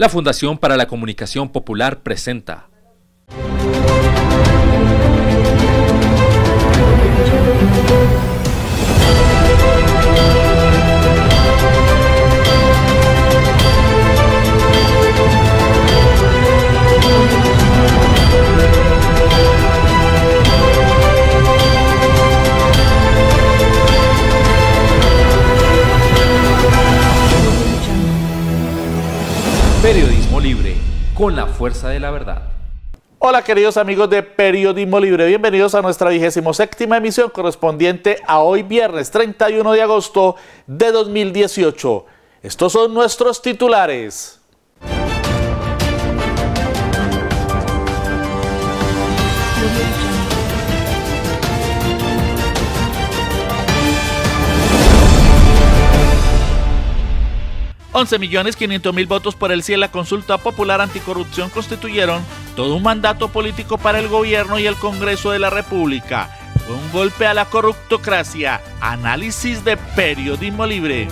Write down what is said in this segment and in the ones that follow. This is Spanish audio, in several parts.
La Fundación para la Comunicación Popular presenta Periodismo Libre, con la fuerza de la verdad. Hola queridos amigos de Periodismo Libre, bienvenidos a nuestra 27ª emisión correspondiente a hoy viernes 31 de agosto de 2018. Estos son nuestros titulares. $11.500.000 votos por el sí en la consulta popular anticorrupción constituyeron todo un mandato político para el gobierno y el Congreso de la República. Fue un golpe a la corruptocracia. Análisis de Periodismo Libre.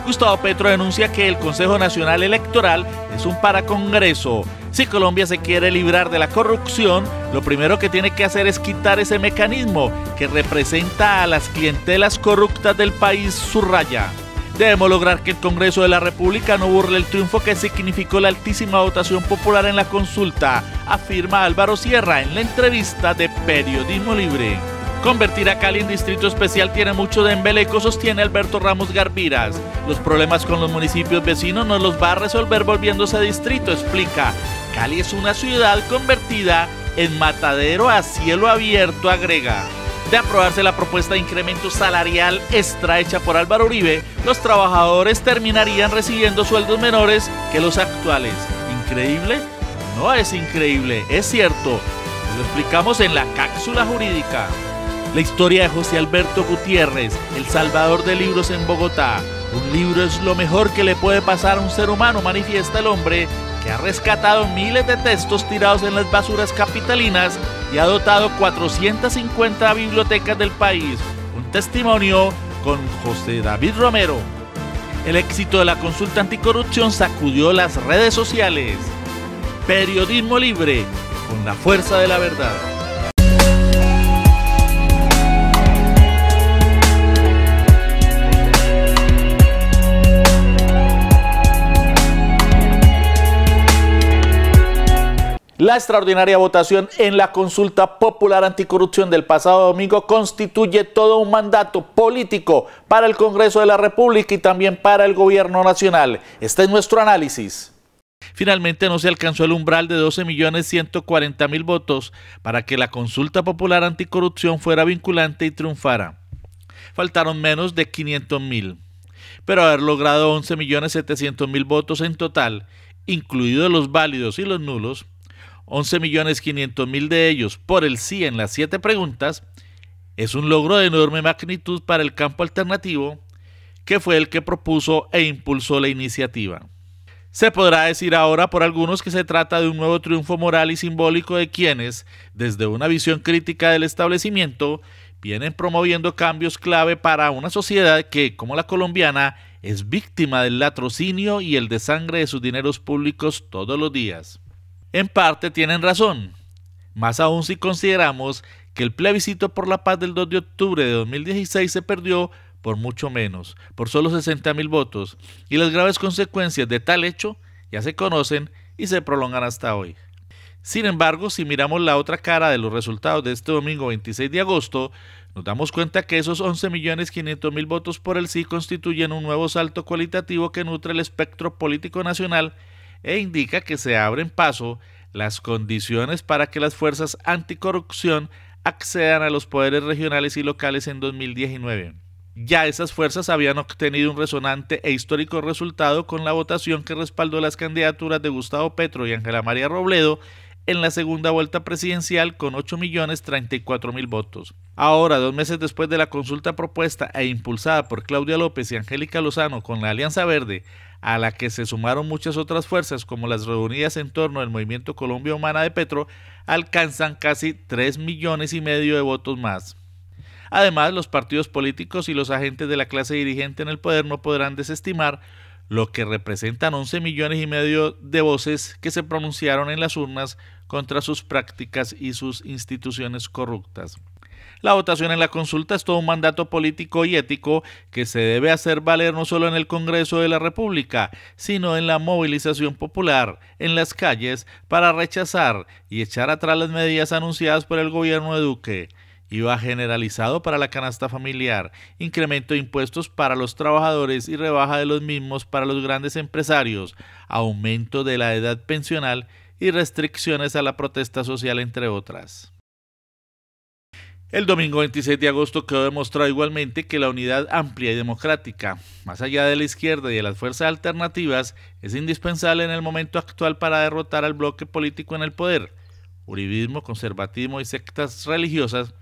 Gustavo Petro denuncia que el Consejo Nacional Electoral es un paracongreso. Si Colombia se quiere librar de la corrupción, lo primero que tiene que hacer es quitar ese mecanismo que representa a las clientelas corruptas del país, subraya. Debemos lograr que el Congreso de la República no burle el triunfo que significó la altísima votación popular en la consulta, afirma Álvaro Sierra en la entrevista de Periodismo Libre. Convertir a Cali en distrito especial tiene mucho de embeleco, sostiene Alberto Ramos Garviras. Los problemas con los municipios vecinos no los va a resolver volviéndose distrito, explica. Cali es una ciudad convertida en matadero a cielo abierto, agrega. De aprobarse la propuesta de incremento salarial extra hecha por Álvaro Uribe, los trabajadores terminarían recibiendo sueldos menores que los actuales. ¿Increíble? No es increíble, es cierto. Lo explicamos en la cápsula jurídica. La historia de José Alberto Gutiérrez, el salvador de libros en Bogotá. Un libro es lo mejor que le puede pasar a un ser humano, manifiesta el hombre que ha rescatado miles de textos tirados en las basuras capitalinas y ha dotado 450 bibliotecas del país. Un testimonio con José David Romero. El éxito de la consulta anticorrupción sacudió las redes sociales. Periodismo Libre, con la fuerza de la verdad. La extraordinaria votación en la consulta popular anticorrupción del pasado domingo constituye todo un mandato político para el Congreso de la República y también para el Gobierno Nacional. Este es nuestro análisis. Finalmente no se alcanzó el umbral de 12.140.000 votos para que la consulta popular anticorrupción fuera vinculante y triunfara. Faltaron menos de 500.000, pero haber logrado 11.700.000 votos en total, incluidos los válidos y los nulos, 11.500.000 de ellos por el sí en las 7 preguntas, es un logro de enorme magnitud para el campo alternativo, que fue el que propuso e impulsó la iniciativa. Se podrá decir ahora por algunos que se trata de un nuevo triunfo moral y simbólico de quienes, desde una visión crítica del establecimiento, vienen promoviendo cambios clave para una sociedad que, como la colombiana, es víctima del latrocinio y el desangre de sus dineros públicos todos los días. En parte tienen razón, más aún si consideramos que el plebiscito por la paz del 2 de octubre de 2016 se perdió por mucho menos, por solo 60.000 votos, y las graves consecuencias de tal hecho ya se conocen y se prolongan hasta hoy. Sin embargo, si miramos la otra cara de los resultados de este domingo 26 de agosto, nos damos cuenta que esos 11.500.000 votos por el sí constituyen un nuevo salto cualitativo que nutre el espectro político nacional e indica que se abren paso las condiciones para que las fuerzas anticorrupción accedan a los poderes regionales y locales en 2019. Ya esas fuerzas habían obtenido un resonante e histórico resultado con la votación que respaldó las candidaturas de Gustavo Petro y Ángela María Robledo en la segunda vuelta presidencial con 8.034.000 votos. Ahora, 2 meses después de la consulta propuesta e impulsada por Claudia López y Angélica Lozano con la Alianza Verde, a la que se sumaron muchas otras fuerzas como las reunidas en torno al Movimiento Colombia Humana de Petro, alcanzan casi 3,5 millones de votos más. Además, los partidos políticos y los agentes de la clase dirigente en el poder no podrán desestimar lo que representan 11,5 millones de voces que se pronunciaron en las urnas contra sus prácticas y sus instituciones corruptas. La votación en la consulta es todo un mandato político y ético que se debe hacer valer no solo en el Congreso de la República, sino en la movilización popular, en las calles, para rechazar y echar atrás las medidas anunciadas por el gobierno de Duque. IVA generalizado para la canasta familiar, incremento de impuestos para los trabajadores y rebaja de los mismos para los grandes empresarios, aumento de la edad pensional y restricciones a la protesta social, entre otras. El domingo 26 de agosto quedó demostrado igualmente que la unidad amplia y democrática, más allá de la izquierda y de las fuerzas alternativas, es indispensable en el momento actual para derrotar al bloque político en el poder, uribismo, conservatismo y sectas religiosas,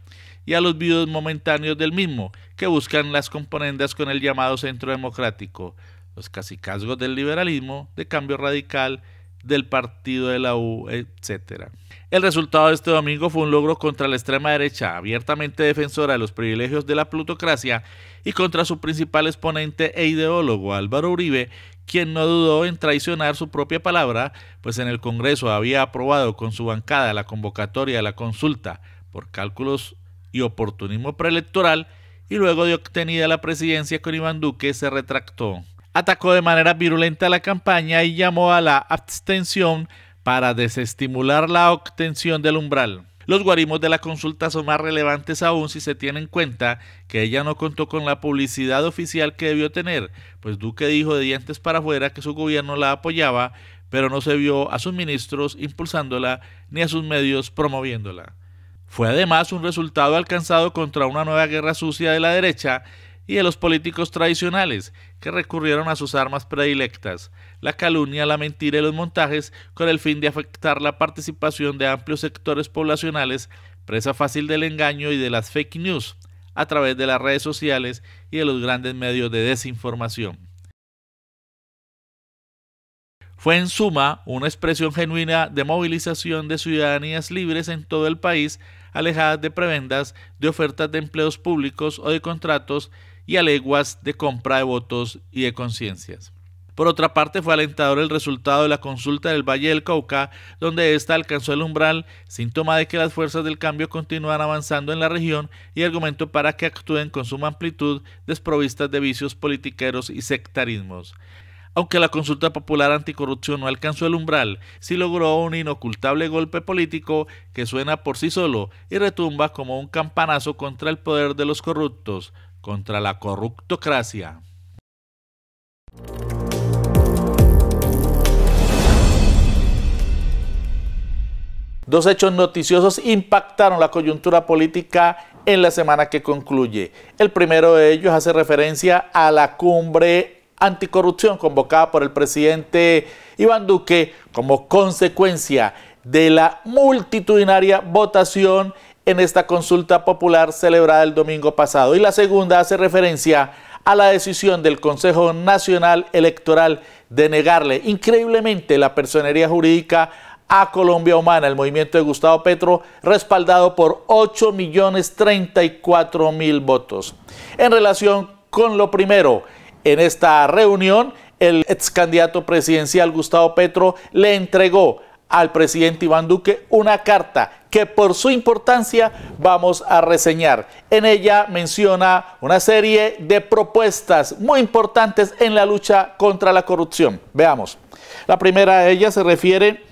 y a los viudos momentáneos del mismo, que buscan las componendas con el llamado centro democrático, los cacicazgos del liberalismo, de Cambio Radical, del partido de la U, etc. El resultado de este domingo fue un logro contra la extrema derecha, abiertamente defensora de los privilegios de la plutocracia, y contra su principal exponente e ideólogo, Álvaro Uribe, quien no dudó en traicionar su propia palabra, pues en el Congreso había aprobado con su bancada la convocatoria de la consulta por cálculos y oportunismo preelectoral, y luego de obtenida la presidencia con Iván Duque se retractó. Atacó de manera virulenta la campaña y llamó a la abstención para desestimular la obtención del umbral. Los guarismos de la consulta son más relevantes aún si se tiene en cuenta que ella no contó con la publicidad oficial que debió tener, pues Duque dijo de dientes para afuera que su gobierno la apoyaba, pero no se vio a sus ministros impulsándola ni a sus medios promoviéndola. Fue además un resultado alcanzado contra una nueva guerra sucia de la derecha y de los políticos tradicionales, que recurrieron a sus armas predilectas, la calumnia, la mentira y los montajes, con el fin de afectar la participación de amplios sectores poblacionales, presa fácil del engaño y de las fake news, a través de las redes sociales y de los grandes medios de desinformación. Fue en suma una expresión genuina de movilización de ciudadanías libres en todo el país, alejadas de prebendas, de ofertas de empleos públicos o de contratos y a leguas de compra de votos y de conciencias. Por otra parte, fue alentador el resultado de la consulta del Valle del Cauca, donde ésta alcanzó el umbral, síntoma de que las fuerzas del cambio continúan avanzando en la región y argumento para que actúen con suma amplitud, desprovistas de vicios politiqueros y sectarismos. Aunque la consulta popular anticorrupción no alcanzó el umbral, sí logró un inocultable golpe político que suena por sí solo y retumba como un campanazo contra el poder de los corruptos, contra la corruptocracia. Dos hechos noticiosos impactaron la coyuntura política en la semana que concluye. El primero de ellos hace referencia a la cumbre anticorrupción convocada por el presidente Iván Duque como consecuencia de la multitudinaria votación en esta consulta popular celebrada el domingo pasado. Y la segunda hace referencia a la decisión del Consejo Nacional Electoral de negarle increíblemente la personería jurídica a Colombia Humana, el movimiento de Gustavo Petro, respaldado por 8.034.000 votos. En relación con lo primero, en esta reunión, el ex candidato presidencial Gustavo Petro le entregó al presidente Iván Duque una carta que por su importancia vamos a reseñar. En ella menciona una serie de propuestas muy importantes en la lucha contra la corrupción. Veamos. La primera de ellas se refiere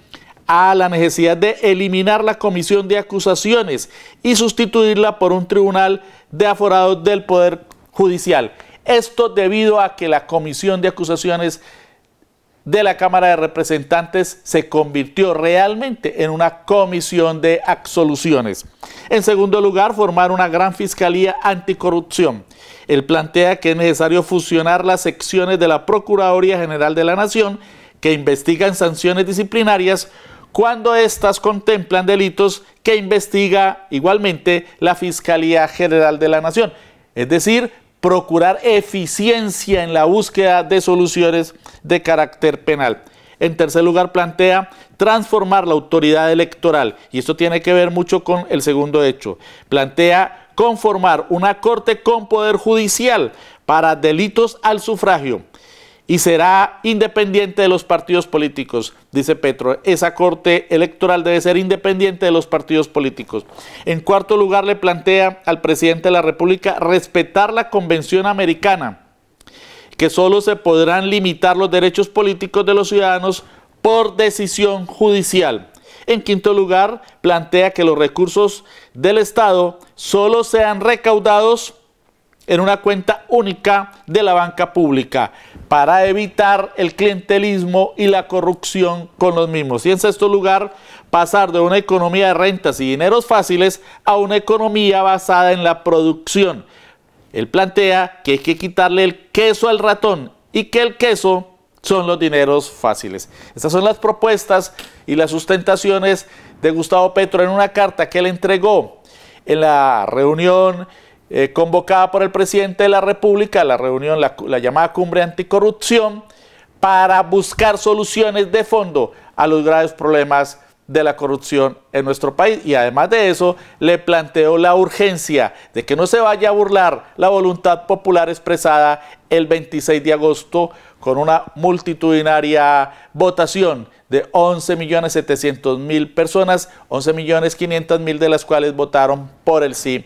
a la necesidad de eliminar la comisión de acusaciones y sustituirla por un tribunal de aforados del Poder Judicial. Esto debido a que la comisión de acusaciones de la Cámara de Representantes se convirtió realmente en una comisión de absoluciones. En segundo lugar, formar una gran fiscalía anticorrupción. Él plantea que es necesario fusionar las secciones de la Procuraduría General de la Nación que investigan sanciones disciplinarias cuando éstas contemplan delitos que investiga igualmente la Fiscalía General de la Nación. Es decir, procurar eficiencia en la búsqueda de soluciones de carácter penal. En tercer lugar, plantea transformar la autoridad electoral, y esto tiene que ver mucho con el segundo hecho. Plantea conformar una corte con poder judicial para delitos al sufragio. y será independiente de los partidos políticos, dice Petro. Esa corte electoral debe ser independiente de los partidos políticos. En cuarto lugar, le plantea al presidente de la República respetar la Convención Americana, que solo se podrán limitar los derechos políticos de los ciudadanos por decisión judicial. En quinto lugar, plantea que los recursos del Estado solo sean recaudados en una cuenta única de la banca pública para evitar el clientelismo y la corrupción con los mismos. Y en sexto lugar, pasar de una economía de rentas y dineros fáciles a una economía basada en la producción. Él plantea que hay que quitarle el queso al ratón y que el queso son los dineros fáciles. Estas son las propuestas y las sustentaciones de Gustavo Petro en una carta que él entregó en la reunión convocada por el presidente de la República, la reunión, la llamada Cumbre Anticorrupción, para buscar soluciones de fondo a los graves problemas de la corrupción en nuestro país. Y además de eso, le planteó la urgencia de que no se vaya a burlar la voluntad popular expresada el 26 de agosto con una multitudinaria votación de 11.700.000 personas, 11.500.000 de las cuales votaron por el sí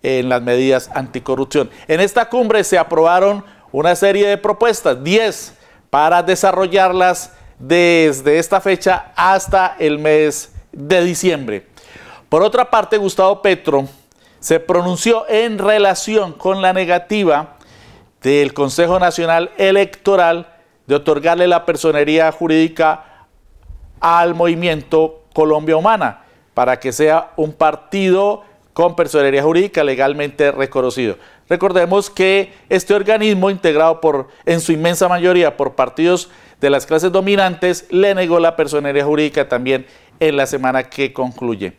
en las medidas anticorrupción. En esta cumbre se aprobaron una serie de propuestas, 10, para desarrollarlas desde esta fecha hasta el mes de diciembre. Por otra parte, Gustavo Petro se pronunció en relación con la negativa del Consejo Nacional Electoral de otorgarle la personería jurídica al movimiento Colombia Humana para que sea un partido con personería jurídica legalmente reconocido. Recordemos que este organismo, integrado en su inmensa mayoría por partidos de las clases dominantes, le negó la personería jurídica también en la semana que concluye.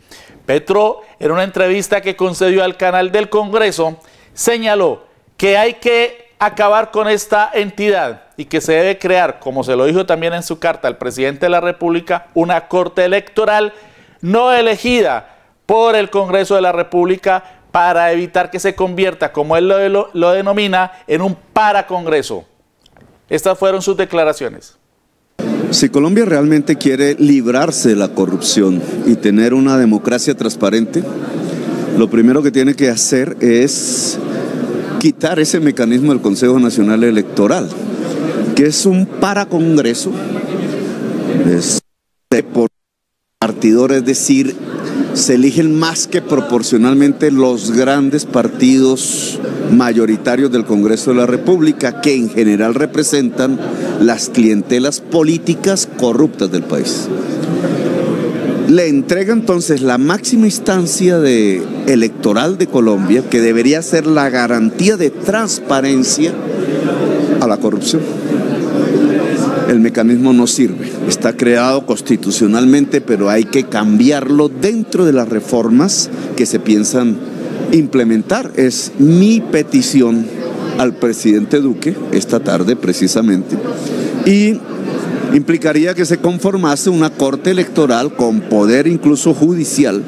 Petro, en una entrevista que concedió al canal del Congreso, señaló que hay que acabar con esta entidad y que se debe crear, como se lo dijo también en su carta al presidente de la República, una corte electoral no elegida por el Congreso de la República para evitar que se convierta, como él lo denomina, en un paracongreso. Estas fueron sus declaraciones. Si Colombia realmente quiere librarse de la corrupción y tener una democracia transparente, lo primero que tiene que hacer es quitar ese mecanismo del Consejo Nacional Electoral, que es un paracongreso, es por partidores, es decir, se eligen más que proporcionalmente los grandes partidos mayoritarios del Congreso de la República, que en general representan las clientelas políticas corruptas del país. Le entrega entonces la máxima instancia electoral de Colombia, que debería ser la garantía de transparencia, a la corrupción. El mecanismo no sirve, está creado constitucionalmente, pero hay que cambiarlo dentro de las reformas que se piensan implementar. Es mi petición al presidente Duque esta tarde precisamente, y implicaría que se conformase una corte electoral con poder incluso judicial,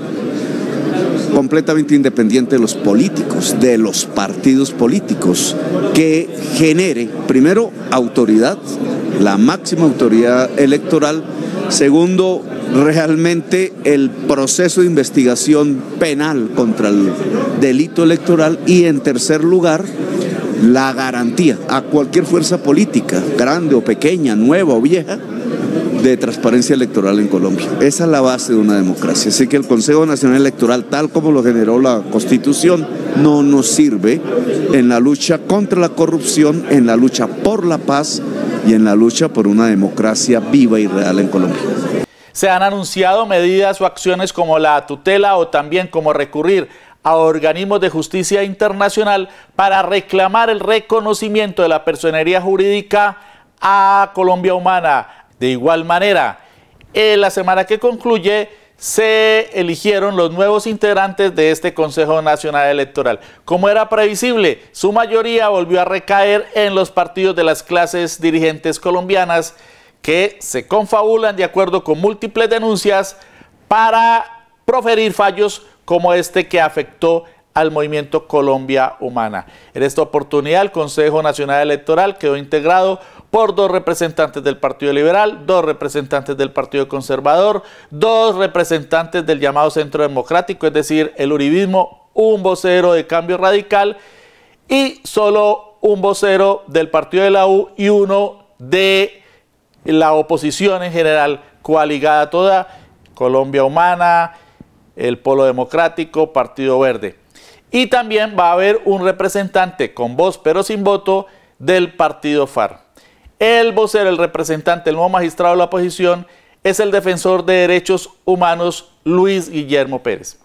completamente independiente de los políticos, de los partidos políticos, que genere primero autoridad, la máxima autoridad electoral, segundo, realmente el proceso de investigación penal contra el delito electoral, y en tercer lugar, la garantía a cualquier fuerza política, grande o pequeña, nueva o vieja, de transparencia electoral en Colombia. Esa es la base de una democracia. Así que el Consejo Nacional Electoral, tal como lo generó la Constitución, no nos sirve en la lucha contra la corrupción, en la lucha por la paz y en la lucha por una democracia viva y real en Colombia. Se han anunciado medidas o acciones como la tutela o también como recurrir a organismos de justicia internacional para reclamar el reconocimiento de la personería jurídica a Colombia Humana. De igual manera, en la semana que concluye se eligieron los nuevos integrantes de este Consejo Nacional Electoral. Como era previsible, su mayoría volvió a recaer en los partidos de las clases dirigentes colombianas, que se confabulan de acuerdo con múltiples denuncias para proferir fallos como este que afectó al movimiento Colombia Humana. En esta oportunidad el Consejo Nacional Electoral quedó integrado por 2 representantes del Partido Liberal, 2 representantes del Partido Conservador, 2 representantes del llamado Centro Democrático, es decir, el uribismo, un vocero de Cambio Radical y solo un vocero del Partido de la U y uno de la oposición en general, coaligada toda, Colombia Humana, el Polo Democrático, Partido Verde. Y también va a haber un representante con voz pero sin voto del Partido FARC. El vocero, el representante, el nuevo magistrado de la oposición es el defensor de derechos humanos Luis Guillermo Pérez.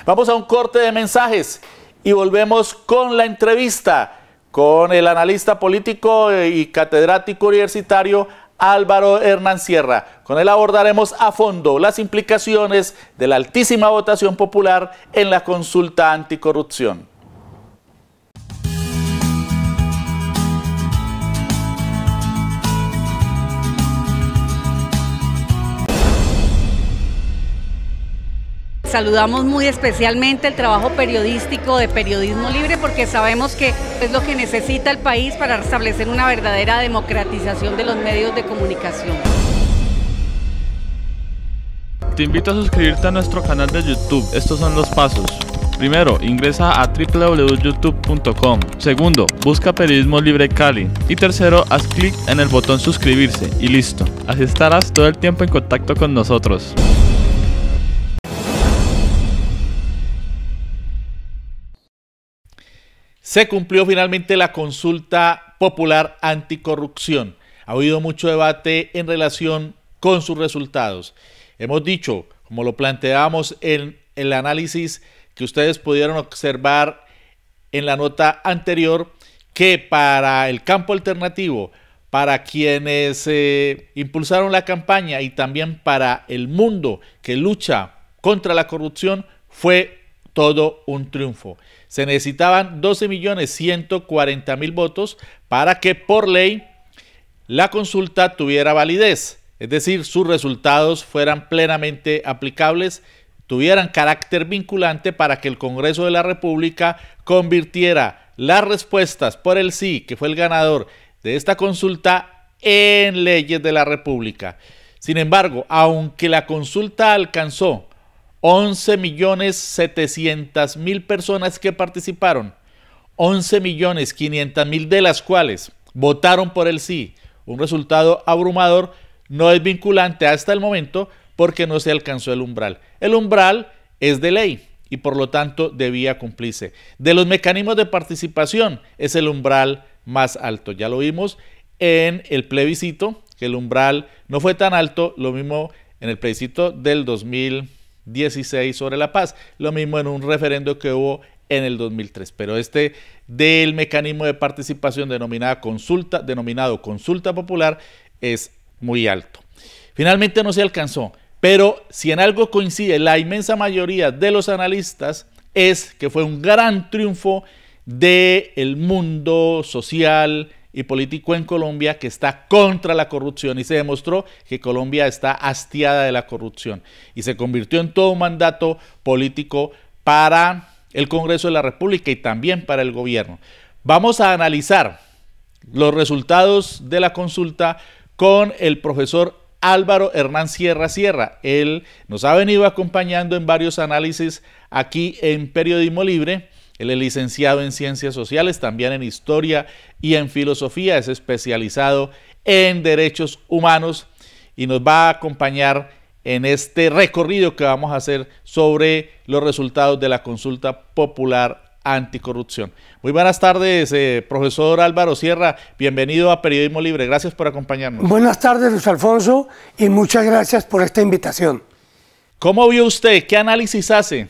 Vamos a un corte de mensajes y volvemos con la entrevista con el analista político y catedrático universitario Álvaro Hernán Sierra. Con él abordaremos a fondo las implicaciones de la altísima votación popular en la consulta anticorrupción. Saludamos muy especialmente el trabajo periodístico de Periodismo Libre porque sabemos que es lo que necesita el país para restablecer una verdadera democratización de los medios de comunicación. Te invito a suscribirte a nuestro canal de YouTube. Estos son los pasos. Primero, ingresa a www.youtube.com. Segundo, busca Periodismo Libre Cali. Y tercero, haz clic en el botón suscribirse y listo. Así estarás todo el tiempo en contacto con nosotros. Se cumplió finalmente la consulta popular anticorrupción. Ha habido mucho debate en relación con sus resultados. Hemos dicho, como lo planteábamos en el análisis que ustedes pudieron observar en la nota anterior, que para el campo alternativo, para quienes impulsaron la campaña y también para el mundo que lucha contra la corrupción, fue todo un triunfo. Se necesitaban 12.140.000 votos para que por ley la consulta tuviera validez, es decir, sus resultados fueran plenamente aplicables, tuvieran carácter vinculante para que el Congreso de la República convirtiera las respuestas por el sí, que fue el ganador de esta consulta, en leyes de la República. Sin embargo, aunque la consulta alcanzó 11.700.000 personas que participaron, 11.500.000 de las cuales votaron por el sí, un resultado abrumador, no es vinculante hasta el momento porque no se alcanzó el umbral. El umbral es de ley y por lo tanto debía cumplirse. De los mecanismos de participación es el umbral más alto. Ya lo vimos en el plebiscito, que el umbral no fue tan alto, lo mismo en el plebiscito del 2016 sobre la paz, lo mismo en un referendo que hubo en el 2003, pero este del mecanismo de participación denominado consulta popular es muy alto. Finalmente no se alcanzó, pero si en algo coincide la inmensa mayoría de los analistas es que fue un gran triunfo del mundo social y político en Colombia que está contra la corrupción, y se demostró que Colombia está hastiada de la corrupción y se convirtió en todo un mandato político para el Congreso de la República y también para el gobierno. Vamos a analizar los resultados de la consulta con el profesor Álvaro Hernán Sierra. Él nos ha venido acompañando en varios análisis aquí en Periodismo Libre. Él es licenciado en Ciencias Sociales, también en Historia y en Filosofía, es especializado en Derechos Humanos y nos va a acompañar en este recorrido que vamos a hacer sobre los resultados de la consulta popular anticorrupción. Muy buenas tardes, profesor Álvaro Sierra, bienvenido a Periodismo Libre, gracias por acompañarnos. Buenas tardes, Luis Alfonso, y muchas gracias por esta invitación. ¿Cómo vio usted? ¿Qué análisis hace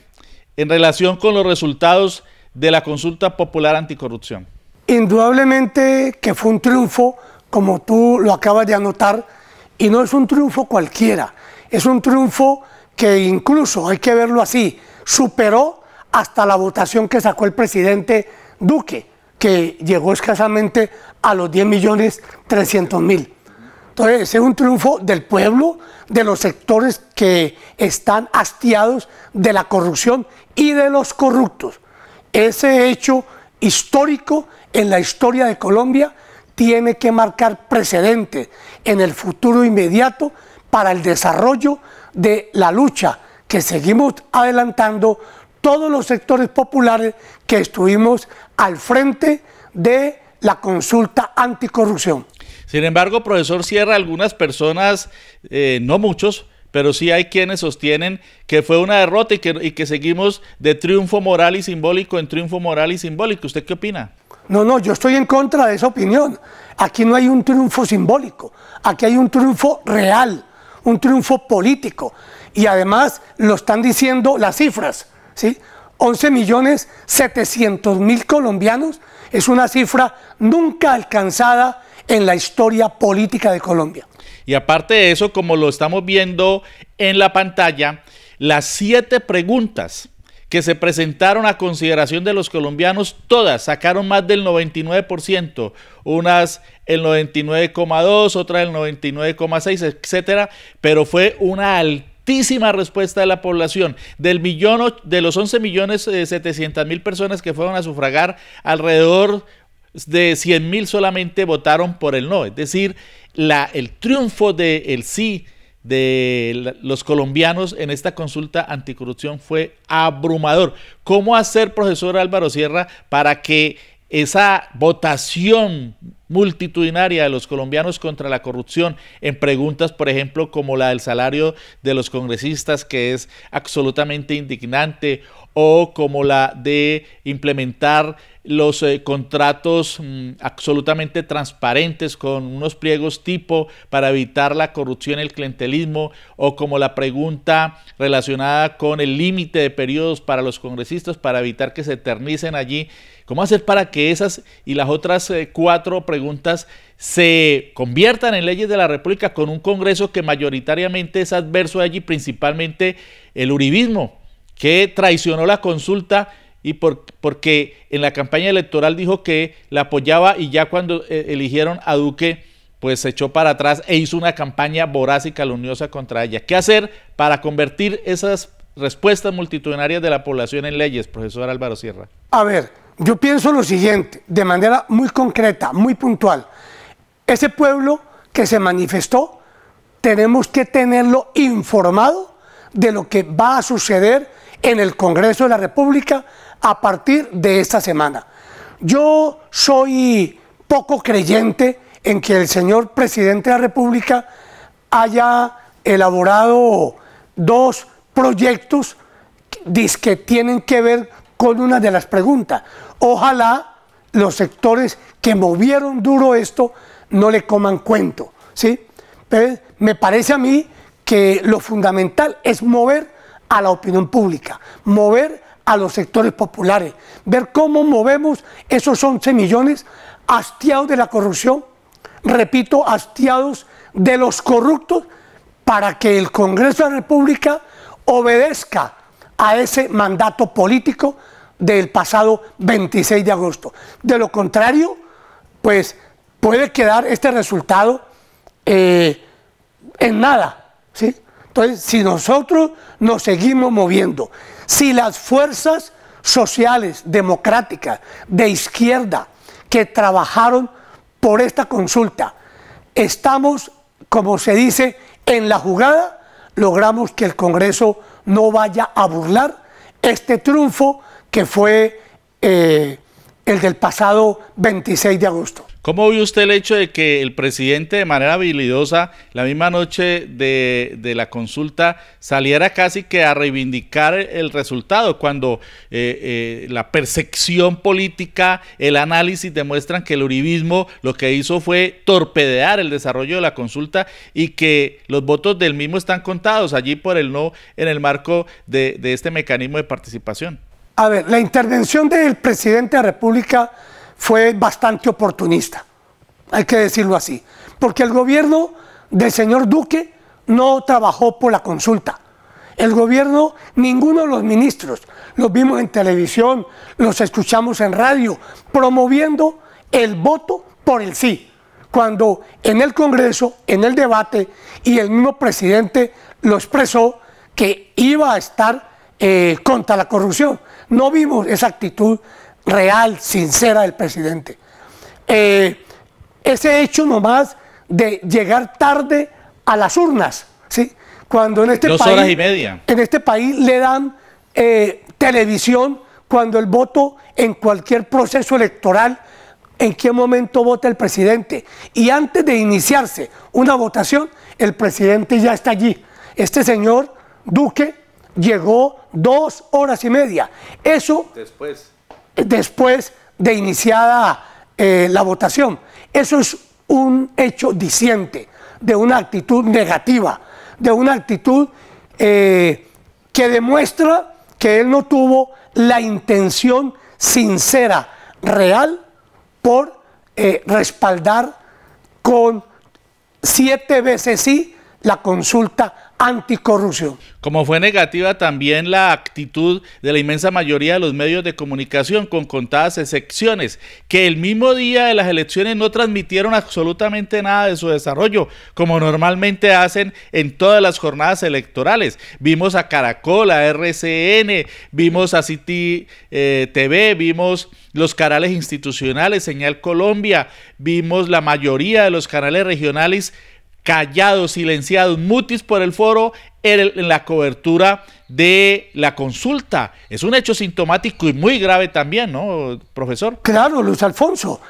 en relación con los resultados de la consulta popular anticorrupción? Indudablemente que fue un triunfo, como tú lo acabas de anotar, y no es un triunfo cualquiera, es un triunfo que incluso, hay que verlo así, superó hasta la votación que sacó el presidente Duque, que llegó escasamente a los 10.300.000. Entonces, es un triunfo del pueblo, de los sectores que están hastiados de la corrupción y de los corruptos. ese hecho histórico en la historia de Colombia tiene que marcar precedente en el futuro inmediato para el desarrollo de la lucha que seguimos adelantando todos los sectores populares que estuvimos al frente de la consulta anticorrupción. Sin embargo, profesor Sierra, algunas personas, no muchos, pero sí hay quienes sostienen que fue una derrota y que seguimos de triunfo moral y simbólico en triunfo moral y simbólico. ¿Usted qué opina? No, yo estoy en contra de esa opinión. Aquí no hay un triunfo simbólico, aquí hay un triunfo real, un triunfo político. Y además lo están diciendo las cifras, ¿sí? 11.700.000 colombianos es una cifra nunca alcanzada en la historia política de Colombia. Y aparte de eso, como lo estamos viendo en la pantalla, las 7 preguntas que se presentaron a consideración de los colombianos, todas sacaron más del 99%, unas el 99,2, otras el 99,6, etcétera, pero fue una altísima respuesta de la población. De los 11.700.000 personas que fueron a sufragar, alrededor de 100.000 solamente votaron por el no, es decir, el triunfo del sí de los colombianos en esta consulta anticorrupción fue abrumador. ¿Cómo hacer, profesor Álvaro Sierra, para que esa votación multitudinaria de los colombianos contra la corrupción en preguntas, por ejemplo, como la del salario de los congresistas, que es absolutamente indignante, o como la de implementar los contratos absolutamente transparentes con unos pliegos tipo para evitar la corrupción y el clientelismo, o como la pregunta relacionada con el límite de periodos para los congresistas para evitar que se eternicen allí? ¿Cómo hacer para que esas y las otras 4 preguntas se conviertan en leyes de la República con un Congreso que mayoritariamente es adverso a allí, principalmente el uribismo, que traicionó la consulta y porque en la campaña electoral dijo que la apoyaba, y ya cuando eligieron a Duque, pues se echó para atrás e hizo una campaña voraz y calumniosa contra ella? ¿Qué hacer para convertir esas respuestas multitudinarias de la población en leyes, profesor Álvaro Sierra? A ver, yo pienso lo siguiente, de manera muy concreta, muy puntual. Ese pueblo que se manifestó, tenemos que tenerlo informado de lo que va a suceder en el Congreso de la República a partir de esta semana. Yo soy poco creyente en que el señor presidente de la República haya elaborado 2 proyectos que tienen que ver con una de las preguntas. Ojalá los sectores que movieron duro esto no le coman cuento, ¿sí? Pero me parece a mí que lo fundamental es mover a la opinión pública, mover a los sectores populares, ver cómo movemos esos 11 millones hastiados de la corrupción, repito, hastiados de los corruptos, para que el Congreso de la República obedezca a ese mandato político del pasado 26 de agosto. De lo contrario, pues puede quedar este resultado en nada, ¿sí? Entonces, si nosotros nos seguimos moviendo, si las fuerzas sociales, democráticas, de izquierda, que trabajaron por esta consulta, estamos, como se dice, en la jugada, logramos que el Congreso no vaya a burlar este triunfo que fue el del pasado 26 de agosto. ¿Cómo vio usted el hecho de que el presidente, de manera habilidosa, la misma noche de la consulta, saliera casi que a reivindicar el resultado, cuando la percepción política, el análisis demuestran que el uribismo lo que hizo fue torpedear el desarrollo de la consulta y que los votos del mismo están contados allí por el no en el marco de este mecanismo de participación? A ver, la intervención del presidente de la República fue bastante oportunista, hay que decirlo así, porque el gobierno del señor Duque no trabajó por la consulta. El gobierno, ninguno de los ministros, los vimos en televisión, los escuchamos en radio, promoviendo el voto por el sí, cuando en el Congreso, en el debate, y el mismo presidente lo expresó, que iba a estar contra la corrupción. No vimos esa actitud real, sincera del presidente. Ese hecho nomás de llegar tarde a las urnas, ¿sí? Cuando en este país, 2 horas y media. En este país le dan televisión cuando el voto en cualquier proceso electoral, en qué momento vota el presidente. Y antes de iniciarse una votación, el presidente ya está allí. Este señor Duque llegó 2 horas y media. Eso después de iniciada la votación. Eso es un hecho diciente de una actitud negativa, de una actitud que demuestra que él no tuvo la intención sincera, real, por respaldar con 7 veces sí la consulta anticorrupción. Como fue negativa también la actitud de la inmensa mayoría de los medios de comunicación, con contadas excepciones, que el mismo día de las elecciones no transmitieron absolutamente nada de su desarrollo, como normalmente hacen en todas las jornadas electorales. Vimos a Caracol, a RCN, vimos a City TV, vimos los canales institucionales, Señal Colombia, vimos la mayoría de los canales regionales callados, silenciados, mutis por el foro en la cobertura de la consulta. Es un hecho sintomático y muy grave también, ¿no, profesor? Claro, Luis Alfonso.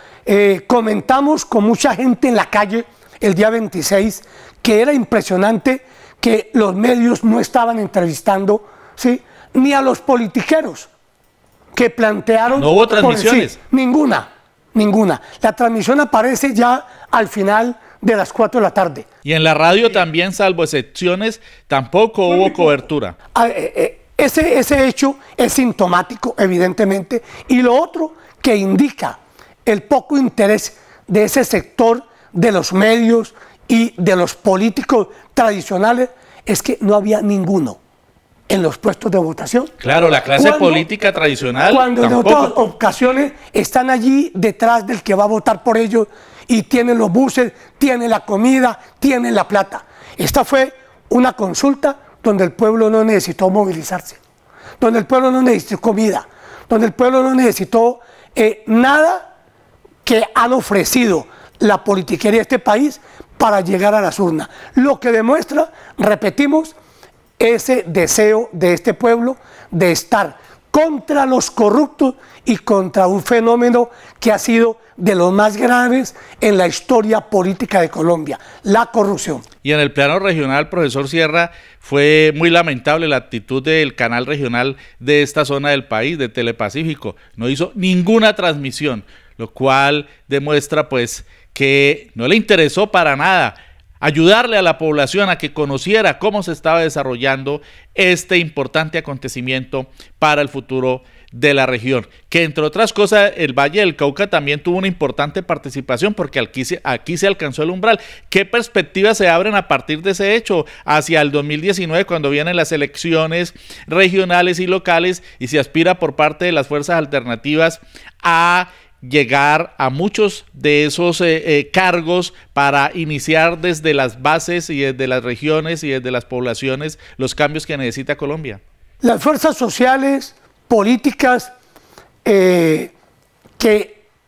Comentamos con mucha gente en la calle el día 26 que era impresionante que los medios no estaban entrevistando, ¿sí?, ni a los politiqueros que plantearon... No hubo transmisiones. Ninguna. La transmisión aparece ya al final de las 4 de la tarde. Y en la radio también, salvo excepciones, tampoco hubo cobertura. Ese hecho es sintomático, evidentemente, y lo otro que indica el poco interés de ese sector de los medios y de los políticos tradicionales es que no había ninguno en los puestos de votación. Claro, la clase política tradicional cuando tampoco. En otras ocasiones están allí detrás del que va a votar por ellos y tienen los buses, tienen la comida, tienen la plata. Esta fue una consulta donde el pueblo no necesitó movilizarse, donde el pueblo no necesitó comida, donde el pueblo no necesitó nada que han ofrecido la politiquería de este país para llegar a las urnas. Lo que demuestra, repetimos, ese deseo de este pueblo de estar contra los corruptos y contra un fenómeno que ha sido de los más graves en la historia política de Colombia, la corrupción. Y en el plano regional, profesor Sierra, fue muy lamentable la actitud del canal regional de esta zona del país, de Telepacífico. No hizo ninguna transmisión, lo cual demuestra pues que no le interesó para nada ayudarle a la población a que conociera cómo se estaba desarrollando este importante acontecimiento para el futuro de la región, que entre otras cosas el Valle del Cauca también tuvo una importante participación porque aquí se alcanzó el umbral. ¿Qué perspectivas se abren a partir de ese hecho hacia el 2019 cuando vienen las elecciones regionales y locales y se aspira por parte de las fuerzas alternativas a llegar a muchos de esos cargos para iniciar desde las bases y desde las regiones y desde las poblaciones los cambios que necesita Colombia? Las fuerzas sociales, políticas que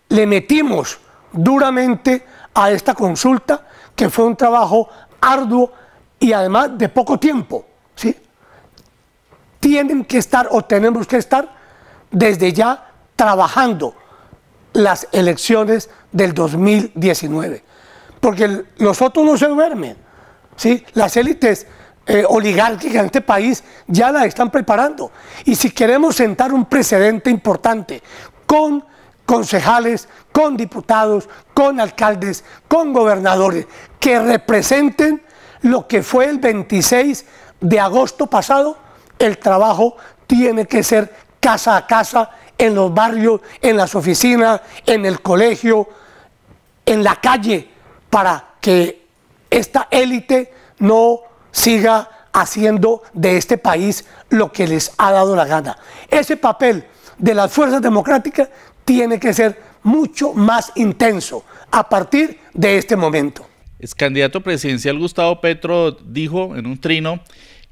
le metimos duramente a esta consulta, que fue un trabajo arduo y además de poco tiempo, ¿sí?, tienen que estar o tenemos que estar desde ya trabajando las elecciones del 2019, porque los otros no se duermen, ¿sí? Las élites oligárquicas en este país ya las están preparando, y si queremos sentar un precedente importante con concejales, con diputados, con alcaldes, con gobernadores que representen lo que fue el 26 de agosto pasado, el trabajo tiene que ser casa a casa, en los barrios, en las oficinas, en el colegio, en la calle, para que esta élite no siga haciendo de este país lo que les ha dado la gana. Ese papel de las fuerzas democráticas tiene que ser mucho más intenso a partir de este momento. El candidato presidencial Gustavo Petro dijo en un trino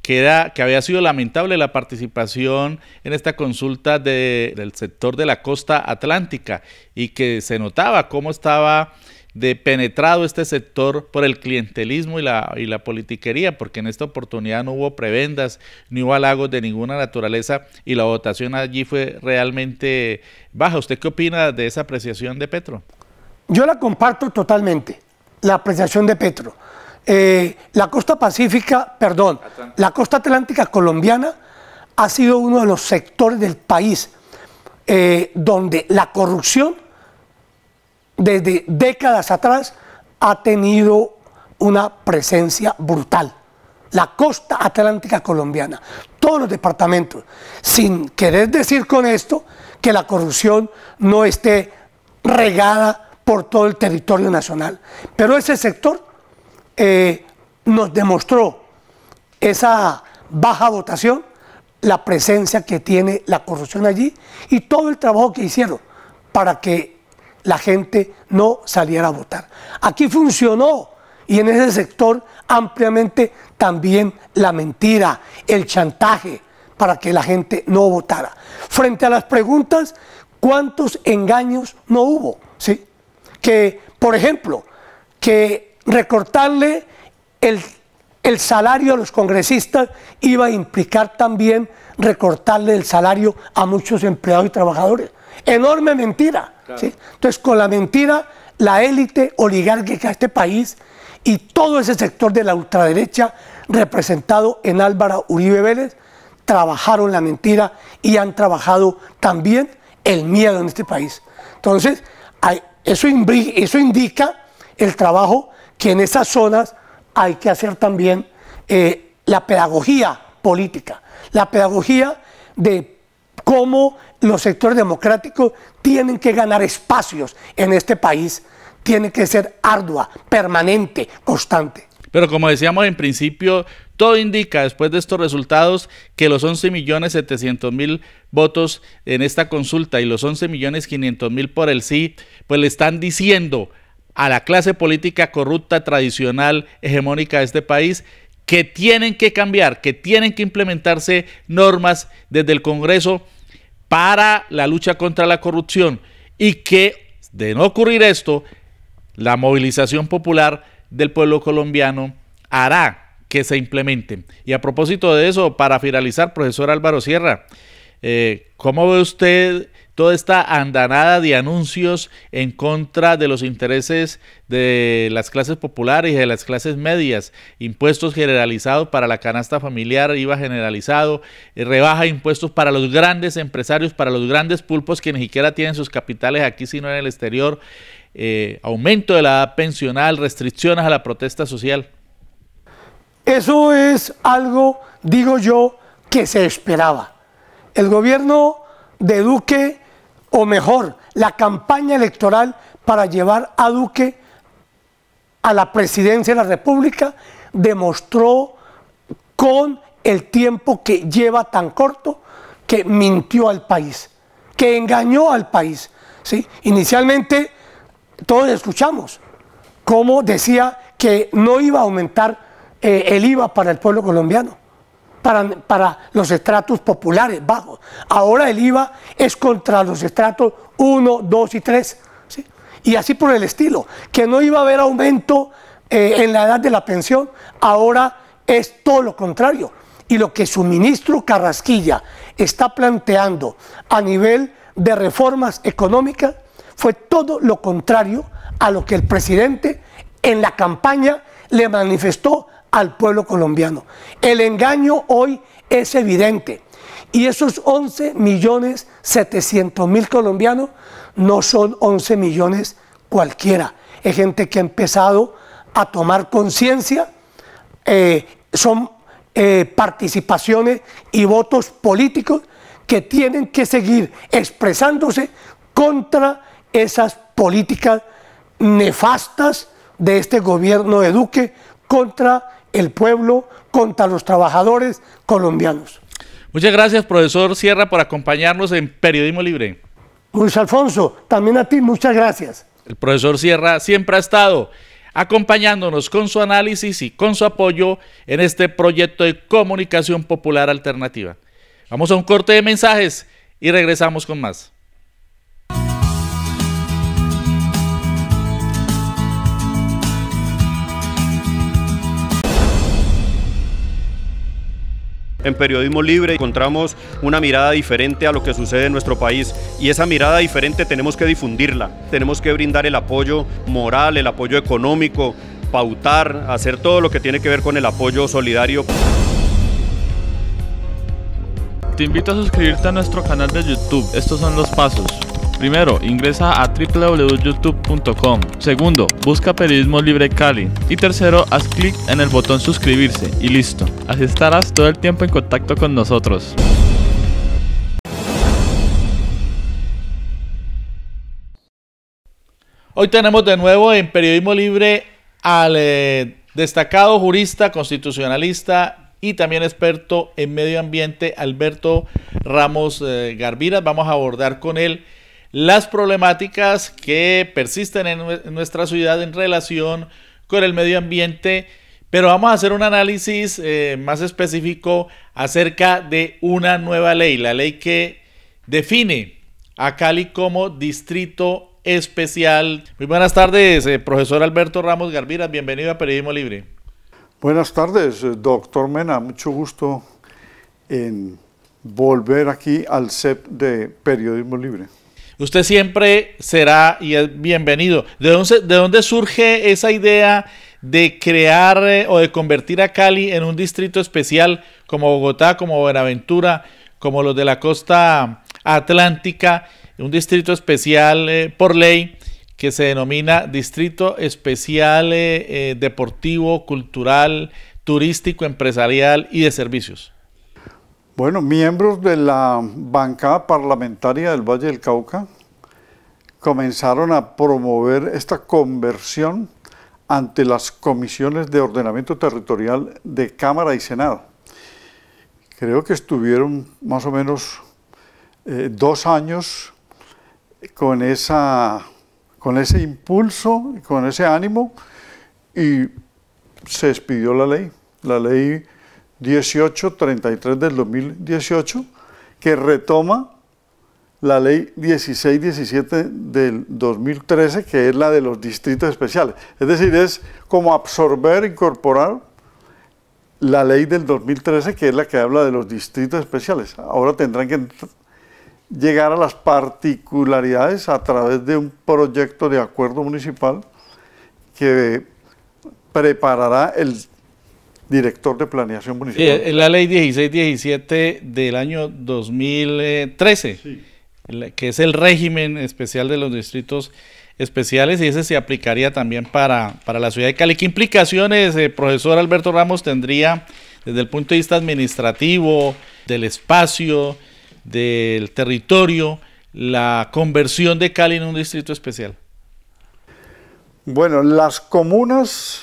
que había sido lamentable la participación en esta consulta del sector de la costa atlántica y que se notaba cómo estaba penetrado este sector por el clientelismo y la politiquería, porque en esta oportunidad no hubo prebendas, ni hubo halagos de ninguna naturaleza y la votación allí fue realmente baja. ¿Usted qué opina de esa apreciación de Petro? Yo la comparto totalmente, la apreciación de Petro. La costa la costa atlántica colombiana ha sido uno de los sectores del país donde la corrupción desde décadas atrás ha tenido una presencia brutal. La costa atlántica colombiana, todos los departamentos, sin querer decir con esto que la corrupción no esté regada por todo el territorio nacional, pero ese sector nos demostró esa baja votación, la presencia que tiene la corrupción allí y todo el trabajo que hicieron para que la gente no saliera a votar. Aquí funcionó y en ese sector ampliamente también la mentira, el chantaje para que la gente no votara. Frente a las preguntas, ¿cuántos engaños no hubo? ¿Sí? Que, por ejemplo, que recortarle el salario a los congresistas iba a implicar también recortarle el salario a muchos empleados y trabajadores. Enorme mentira. Claro. ¿Sí? Entonces, con la mentira, la élite oligárquica de este país y todo ese sector de la ultraderecha representado en Álvaro Uribe Vélez trabajaron la mentira y han trabajado también el miedo en este país. Entonces, eso indica el trabajo que en esas zonas hay que hacer también la pedagogía política, la pedagogía de cómo los sectores democráticos tienen que ganar espacios en este país, tiene que ser ardua, permanente, constante. Pero como decíamos en principio, todo indica después de estos resultados que los 11.700.000 votos en esta consulta y los 11.500.000 por el sí, pues le están diciendo a la clase política corrupta, tradicional, hegemónica de este país, que tienen que cambiar, que tienen que implementarse normas desde el Congreso para la lucha contra la corrupción y que, de no ocurrir esto, la movilización popular del pueblo colombiano hará que se implementen. Y a propósito de eso, para finalizar, profesor Álvaro Sierra, ¿cómo ve usted toda esta andanada de anuncios en contra de los intereses de las clases populares y de las clases medias? Impuestos generalizados para la canasta familiar, IVA generalizado, rebaja de impuestos para los grandes empresarios, para los grandes pulpos que ni siquiera tienen sus capitales aquí sino en el exterior, aumento de la edad pensional, restricciones a la protesta social. Eso es algo, digo yo, que se esperaba. El gobierno de Duque, o mejor, la campaña electoral para llevar a Duque a la presidencia de la República, demostró con el tiempo que lleva tan corto que mintió al país, que engañó al país. ¿Sí? Inicialmente todos escuchamos cómo decía que no iba a aumentar el IVA para el pueblo colombiano, para los estratos populares bajos. Ahora el IVA es contra los estratos 1, 2 y 3, ¿sí? Y así por el estilo, que no iba a haber aumento en la edad de la pensión, ahora es todo lo contrario. Y lo que su ministro Carrasquilla está planteando a nivel de reformas económicas fue todo lo contrario a lo que el presidente en la campaña le manifestó al pueblo colombiano. El engaño hoy es evidente y esos 11.700.000 colombianos no son 11 millones cualquiera. Es gente que ha empezado a tomar conciencia, son participaciones y votos políticos que tienen que seguir expresándose contra esas políticas nefastas de este gobierno de Duque contra el pueblo, contra los trabajadores colombianos. Muchas gracias, profesor Sierra, por acompañarnos en Periodismo Libre. Luis Alfonso, también a ti, muchas gracias. El profesor Sierra siempre ha estado acompañándonos con su análisis y con su apoyo en este proyecto de comunicación popular alternativa. Vamos a un corte de mensajes y regresamos con más. En Periodismo Libre encontramos una mirada diferente a lo que sucede en nuestro país y esa mirada diferente tenemos que difundirla, tenemos que brindar el apoyo moral, el apoyo económico, pautar, hacer todo lo que tiene que ver con el apoyo solidario. Te invito a suscribirte a nuestro canal de YouTube, estos son los pasos. Primero, ingresa a www.youtube.com. Segundo, busca Periodismo Libre Cali. Y tercero, haz clic en el botón suscribirse y listo. Así estarás todo el tiempo en contacto con nosotros. Hoy tenemos de nuevo en Periodismo Libre al destacado jurista constitucionalista y también experto en medio ambiente, Alberto Ramos Garviras. Vamos a abordar con él las problemáticas que persisten en nuestra ciudad en relación con el medio ambiente, pero vamos a hacer un análisis más específico acerca de una nueva ley, la ley que define a Cali como distrito especial. Muy buenas tardes, profesor Alberto Ramos Garviras, bienvenido a Periodismo Libre. Buenas tardes, doctor Mena, mucho gusto en volver aquí al set de Periodismo Libre. Usted siempre será y es bienvenido. ¿De dónde surge esa idea de crear o de convertir a Cali en un distrito especial como Bogotá, como Buenaventura, como los de la costa atlántica, un distrito especial por ley que se denomina Distrito Especial Deportivo, Cultural, Turístico, Empresarial y de Servicios? Bueno, miembros de la bancada parlamentaria del Valle del Cauca comenzaron a promover esta conversión ante las comisiones de ordenamiento territorial de Cámara y Senado. Creo que estuvieron más o menos 2 años con ese impulso, con ese ánimo, y se expidió la ley 1833 del 2018, que retoma la ley 1617 del 2013, que es la de los distritos especiales. Es decir, es como absorber, incorporar la ley del 2013, que es la que habla de los distritos especiales. Ahora tendrán que llegar a las particularidades a través de un proyecto de acuerdo municipal que preparará el director de planeación municipal. La ley 1617 del año 2013, sí, que es el régimen especial de los distritos especiales, y ese se aplicaría también para la ciudad de Cali. ¿Qué implicaciones, profesor Alberto Ramos, tendría desde el punto de vista administrativo, del espacio, del territorio, la conversión de Cali en un distrito especial? Bueno, las comunas,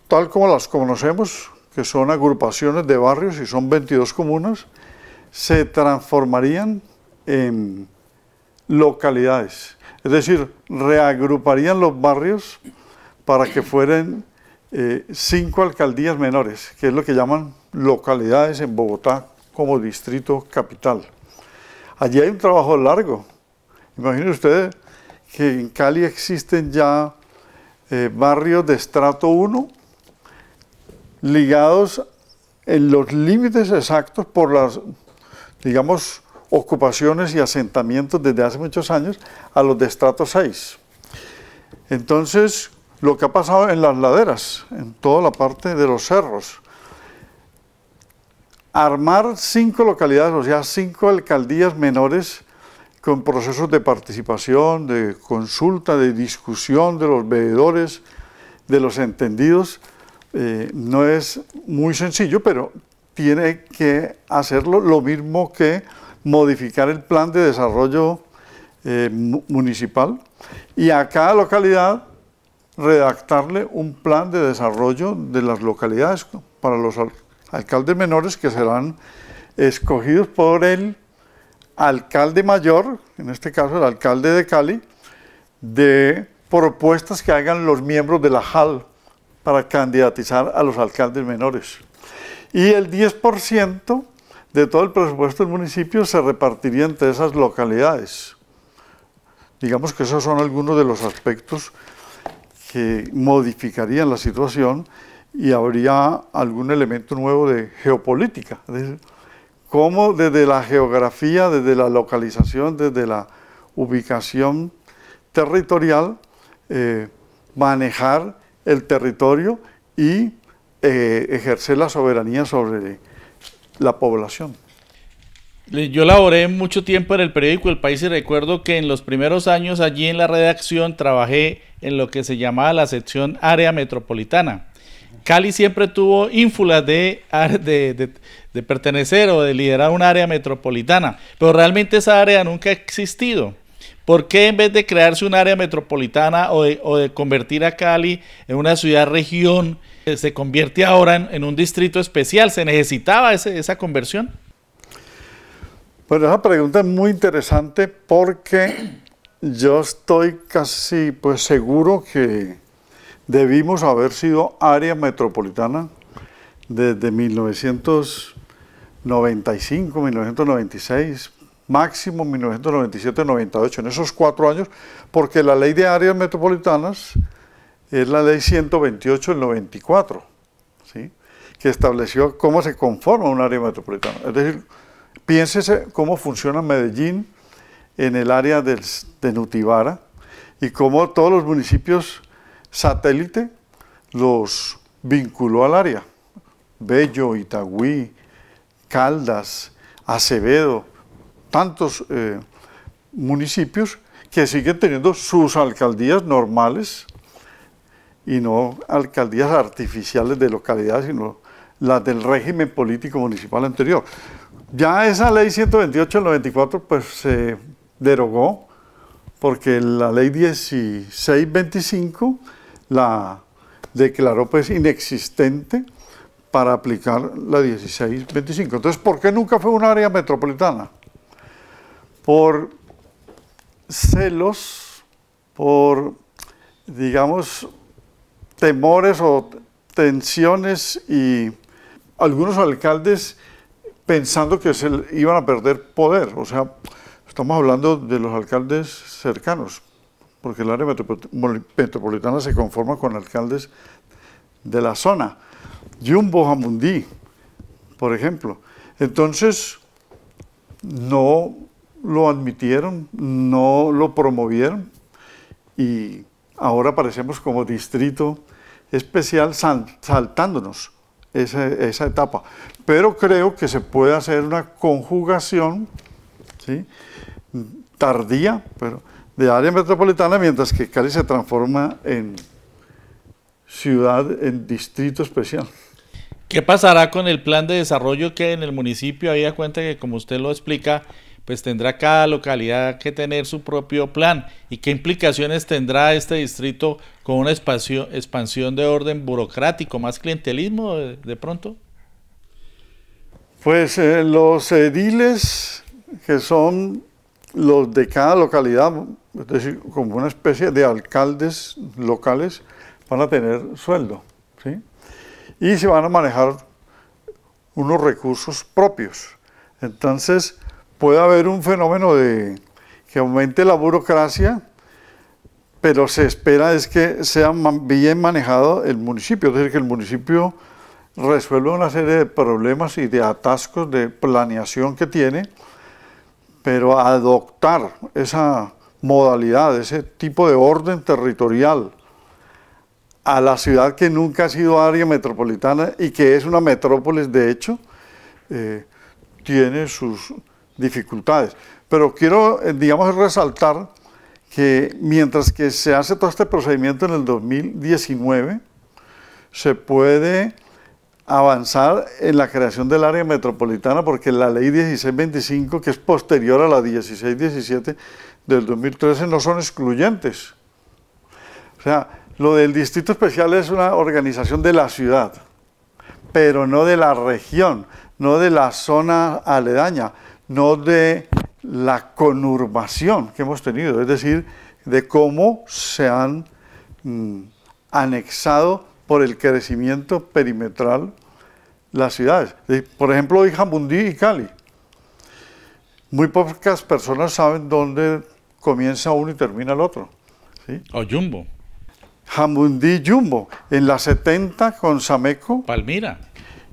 tal como las conocemos, que son agrupaciones de barrios y son 22 comunas, se transformarían en localidades. Es decir, reagruparían los barrios para que fueran 5 alcaldías menores, que es lo que llaman localidades en Bogotá como distrito capital. Allí hay un trabajo largo. Imaginen ustedes que en Cali existen ya barrios de estrato 1 ligados en los límites exactos por las, digamos, ocupaciones y asentamientos desde hace muchos años a los de estrato 6. Entonces, lo que ha pasado en las laderas, en toda la parte de los cerros, armar 5 localidades, o sea, 5 alcaldías menores con procesos de participación, de consulta, de discusión de los veedores, de los entendidos, no es muy sencillo, pero tiene que hacerlo, lo mismo que modificar el plan de desarrollo municipal, y a cada localidad redactarle un plan de desarrollo de las localidades para los alcaldes menores, que serán escogidos por el alcalde mayor, en este caso el alcalde de Cali, de propuestas que hagan los miembros de la JAL para candidatizar a los alcaldes menores. Y el 10% de todo el presupuesto del municipio se repartiría entre esas localidades. Digamos que esos son algunos de los aspectos que modificarían la situación y habría algún elemento nuevo de geopolítica. Es decir, cómo desde la geografía, desde la localización, desde la ubicación territorial, manejar el territorio y ejercer la soberanía sobre la población. Yo laboré mucho tiempo en el periódico El País y recuerdo que en los primeros años allí en la redacción trabajé en lo que se llamaba la sección área metropolitana. Cali siempre tuvo ínfulas de pertenecer o de liderar un área metropolitana, pero realmente esa área nunca ha existido. ¿Por qué en vez de crearse un área metropolitana o de convertir a Cali en una ciudad-región, se convierte ahora en un distrito especial? ¿Se necesitaba esa conversión? Bueno, esa pregunta es muy interesante porque yo estoy casi seguro que debimos haber sido área metropolitana desde 1995, 1996, máximo 1997-98, en esos 4 años, porque la ley de áreas metropolitanas es la ley 128 del 94, ¿sí? Que estableció cómo se conforma un área metropolitana. Es decir, piénsese cómo funciona Medellín en el área de Nutibara y cómo todos los municipios satélite los vinculó al área. Bello, Itagüí, Caldas, Acevedo, tantos municipios que siguen teniendo sus alcaldías normales y no alcaldías artificiales de localidades, sino las del régimen político municipal anterior. Ya esa ley 128 del 94 pues se derogó porque la ley 1625 la declaró pues inexistente para aplicar la 1625. Entonces, ¿por qué nunca fue un área metropolitana? Por celos, por, digamos, temores o tensiones y algunos alcaldes pensando que se iban a perder poder. O sea, estamos hablando de los alcaldes cercanos, porque el área metropolitana se conforma con alcaldes de la zona. Jumbo Jamundí, por ejemplo. Entonces, no lo admitieron, no lo promovieron y ahora aparecemos como distrito especial saltándonos esa etapa. Pero creo que se puede hacer una conjugación, ¿sí?, tardía, pero de área metropolitana, mientras que Cali se transforma en ciudad, en distrito especial. ¿Qué pasará con el plan de desarrollo que en el municipio había cuenta que, como usted lo explica, pues tendrá cada localidad que tener su propio plan? ¿Y qué implicaciones tendrá este distrito con una expansión de orden burocrático, más clientelismo de pronto? Pues los ediles, que son los de cada localidad, es decir, como una especie de alcaldes locales, van a tener sueldo, ¿sí? Y se van a manejar unos recursos propios. Entonces, puede haber un fenómeno de que aumente la burocracia, pero se espera es que sea bien manejado el municipio, es decir, que el municipio resuelva una serie de problemas y de atascos de planeación que tiene, pero adoptar esa modalidad, ese tipo de orden territorial a la ciudad que nunca ha sido área metropolitana y que es una metrópolis de hecho, tiene sus dificultades. Pero quiero, digamos, resaltar que mientras que se hace todo este procedimiento en el 2019, se puede avanzar en la creación del área metropolitana porque la ley 1625, que es posterior a la 1617 del 2013, no son excluyentes. O sea, lo del distrito especial es una organización de la ciudad, pero no de la región, no de la zona aledaña, no de la conurbación que hemos tenido. Es decir, de cómo se han anexado por el crecimiento perimetral las ciudades. Por ejemplo, hoy Jamundí y Cali. Muy pocas personas saben dónde comienza uno y termina el otro, ¿sí? O Jumbo. Jamundí, Jumbo, en la 70 con Sameco. Palmira.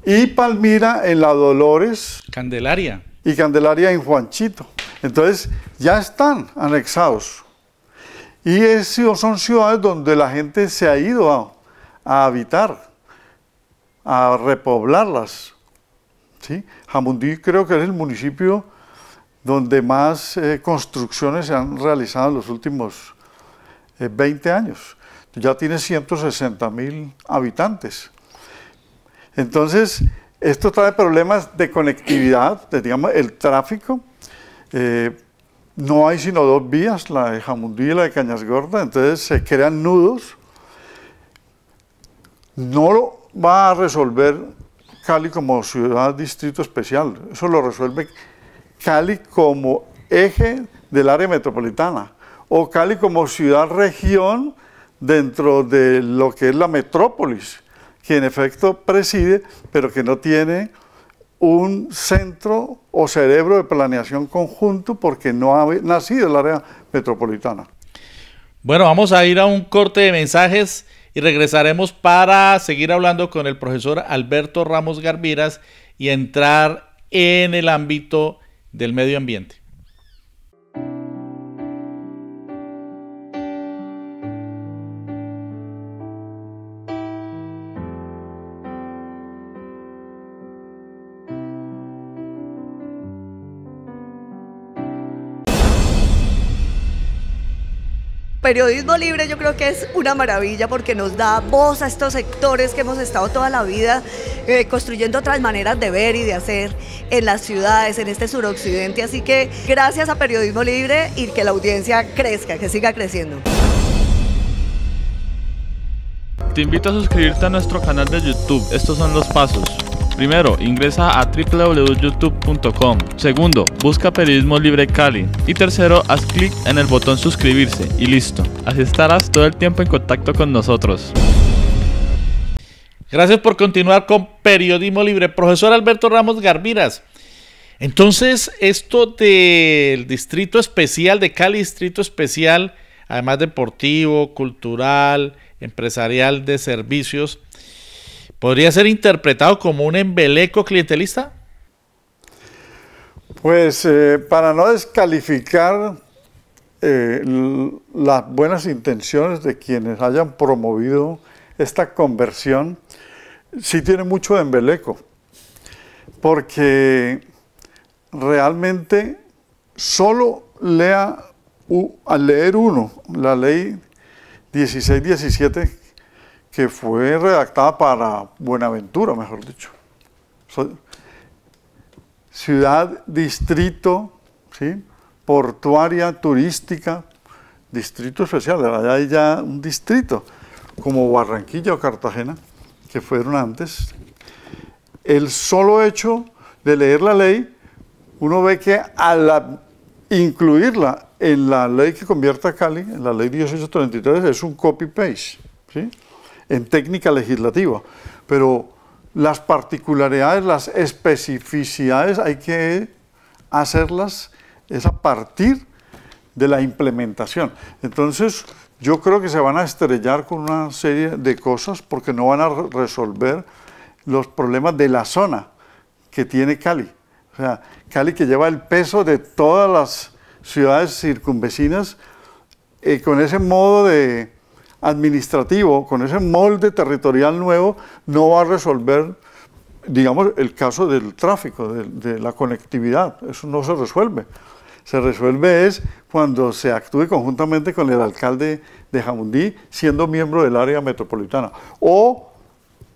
Y Palmira en la Dolores. Candelaria. Y Candelaria en Juanchito. Entonces, ya están anexados. Y son ciudades donde la gente se ha ido a habitar, a repoblarlas, ¿sí? Jamundí creo que es el municipio donde más construcciones se han realizado en los últimos 20 años. Ya tiene 160.000 habitantes. Entonces, esto trae problemas de conectividad, digamos, el tráfico. No hay sino 2 vías, la de Jamundí y la de Cañas Gordas, entonces se crean nudos. No lo va a resolver Cali como ciudad distrito especial, eso lo resuelve Cali como eje del área metropolitana, o Cali como ciudad-región dentro de lo que es la metrópolis, que en efecto preside, pero que no tiene un centro o cerebro de planeación conjunto porque no ha nacido el área metropolitana. Bueno, vamos a ir a un corte de mensajes y regresaremos para seguir hablando con el profesor Alberto Ramos Garbiras y entrar en el ámbito del medio ambiente. Periodismo libre yo creo que es una maravilla porque nos da voz a estos sectores que hemos estado toda la vida construyendo otras maneras de ver y de hacer en las ciudades, en este suroccidente, así que gracias a Periodismo Libre y que la audiencia crezca, que siga creciendo. Te invito a suscribirte a nuestro canal de YouTube, estos son los pasos. Primero, ingresa a www.youtube.com. Segundo, busca Periodismo Libre Cali. Y tercero, haz clic en el botón suscribirse y listo. Así estarás todo el tiempo en contacto con nosotros. Gracias por continuar con Periodismo Libre. Profesor Alberto Ramos Garbiras. Entonces, esto del Distrito Especial de Cali, Distrito Especial, además deportivo, cultural, empresarial, de servicios, ¿podría ser interpretado como un embeleco clientelista? Pues para no descalificar las buenas intenciones de quienes hayan promovido esta conversión, sí tiene mucho de embeleco, porque realmente solo al leer uno la ley 1617, que fue redactada para Buenaventura, mejor dicho. Ciudad, distrito, ¿sí? Portuaria, turística, distrito especial, allá hay ya un distrito, como Barranquilla o Cartagena, que fueron antes. El solo hecho de leer la ley, uno ve que al incluirla en la ley que convierte a Cali, en la ley 1833, es un copy-paste, ¿sí? En técnica legislativa, pero las particularidades, las especificidades hay que hacerlas es a partir de la implementación. Entonces yo creo que se van a estrellar con una serie de cosas porque no van a resolver los problemas de la zona que tiene Cali. O sea, Cali que lleva el peso de todas las ciudades circunvecinas con ese modo de administrativo, con ese molde territorial nuevo, no va a resolver, digamos, el caso del tráfico, de la conectividad. Eso no se resuelve. Se resuelve es cuando se actúe conjuntamente con el alcalde de Jamundí, siendo miembro del área metropolitana. O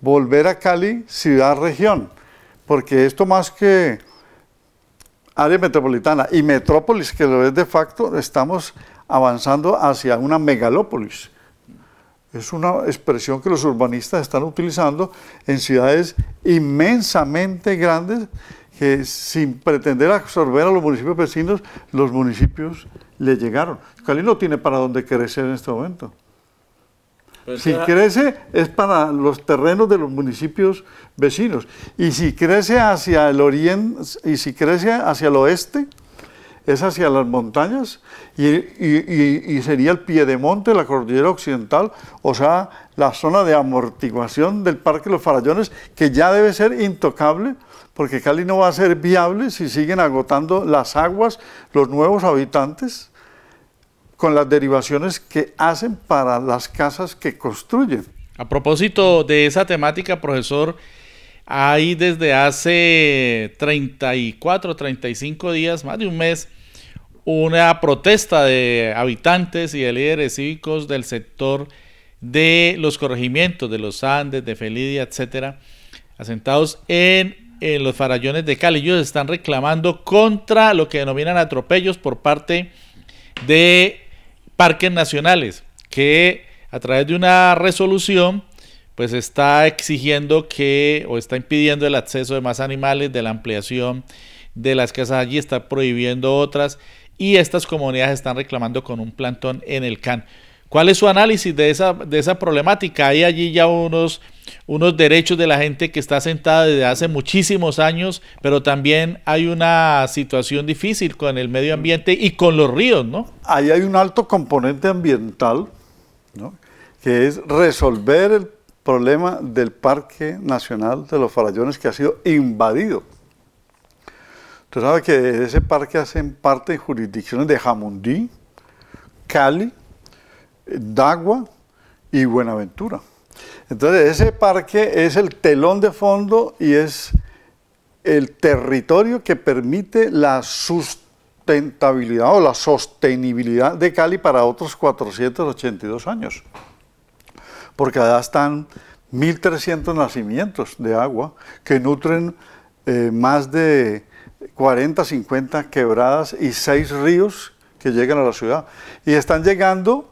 volver a Cali ciudad-región, porque esto más que área metropolitana y metrópolis, que lo es de facto, estamos avanzando hacia una megalópolis. Es una expresión que los urbanistas están utilizando en ciudades inmensamente grandes que sin pretender absorber a los municipios vecinos, los municipios le llegaron. Cali no tiene para dónde crecer en este momento. Si crece es para los terrenos de los municipios vecinos, y si crece hacia el oriente y si crece hacia el oeste es hacia las montañas y sería el piedemonte, la cordillera occidental, o sea, la zona de amortiguación del Parque Los Farallones, que ya debe ser intocable, porque Cali no va a ser viable si siguen agotando las aguas los nuevos habitantes, con las derivaciones que hacen para las casas que construyen. A propósito de esa temática, profesor, hay desde hace 34, 35 días, más de un mes, una protesta de habitantes y de líderes cívicos del sector de los corregimientos, de los Andes, de Felidia, etcétera, asentados en los Farallones de Cali. Ellos están reclamando contra lo que denominan atropellos por parte de parques nacionales, que a través de una resolución pues está exigiendo que, o está impidiendo el acceso de más animales, de la ampliación de las casas allí, está prohibiendo otras, y estas comunidades están reclamando con un plantón en el CAN. ¿Cuál es su análisis de esa problemática? Hay allí ya unos derechos de la gente que está asentada desde hace muchísimos años, pero también hay una situación difícil con el medio ambiente y con los ríos, ¿no? Ahí hay un alto componente ambiental, ¿no?, que es resolver el problema del Parque Nacional de los Farallones, que ha sido invadido. Usted sabe que de ese parque hacen parte jurisdicciones de Jamundí, Cali, Dagua y Buenaventura. Entonces ese parque es el telón de fondo y es el territorio que permite la sustentabilidad o la sostenibilidad de Cali para otros 482 años. Porque allá están 1.300 nacimientos de agua que nutren más de 40, 50 quebradas y 6 ríos que llegan a la ciudad. Y están llegando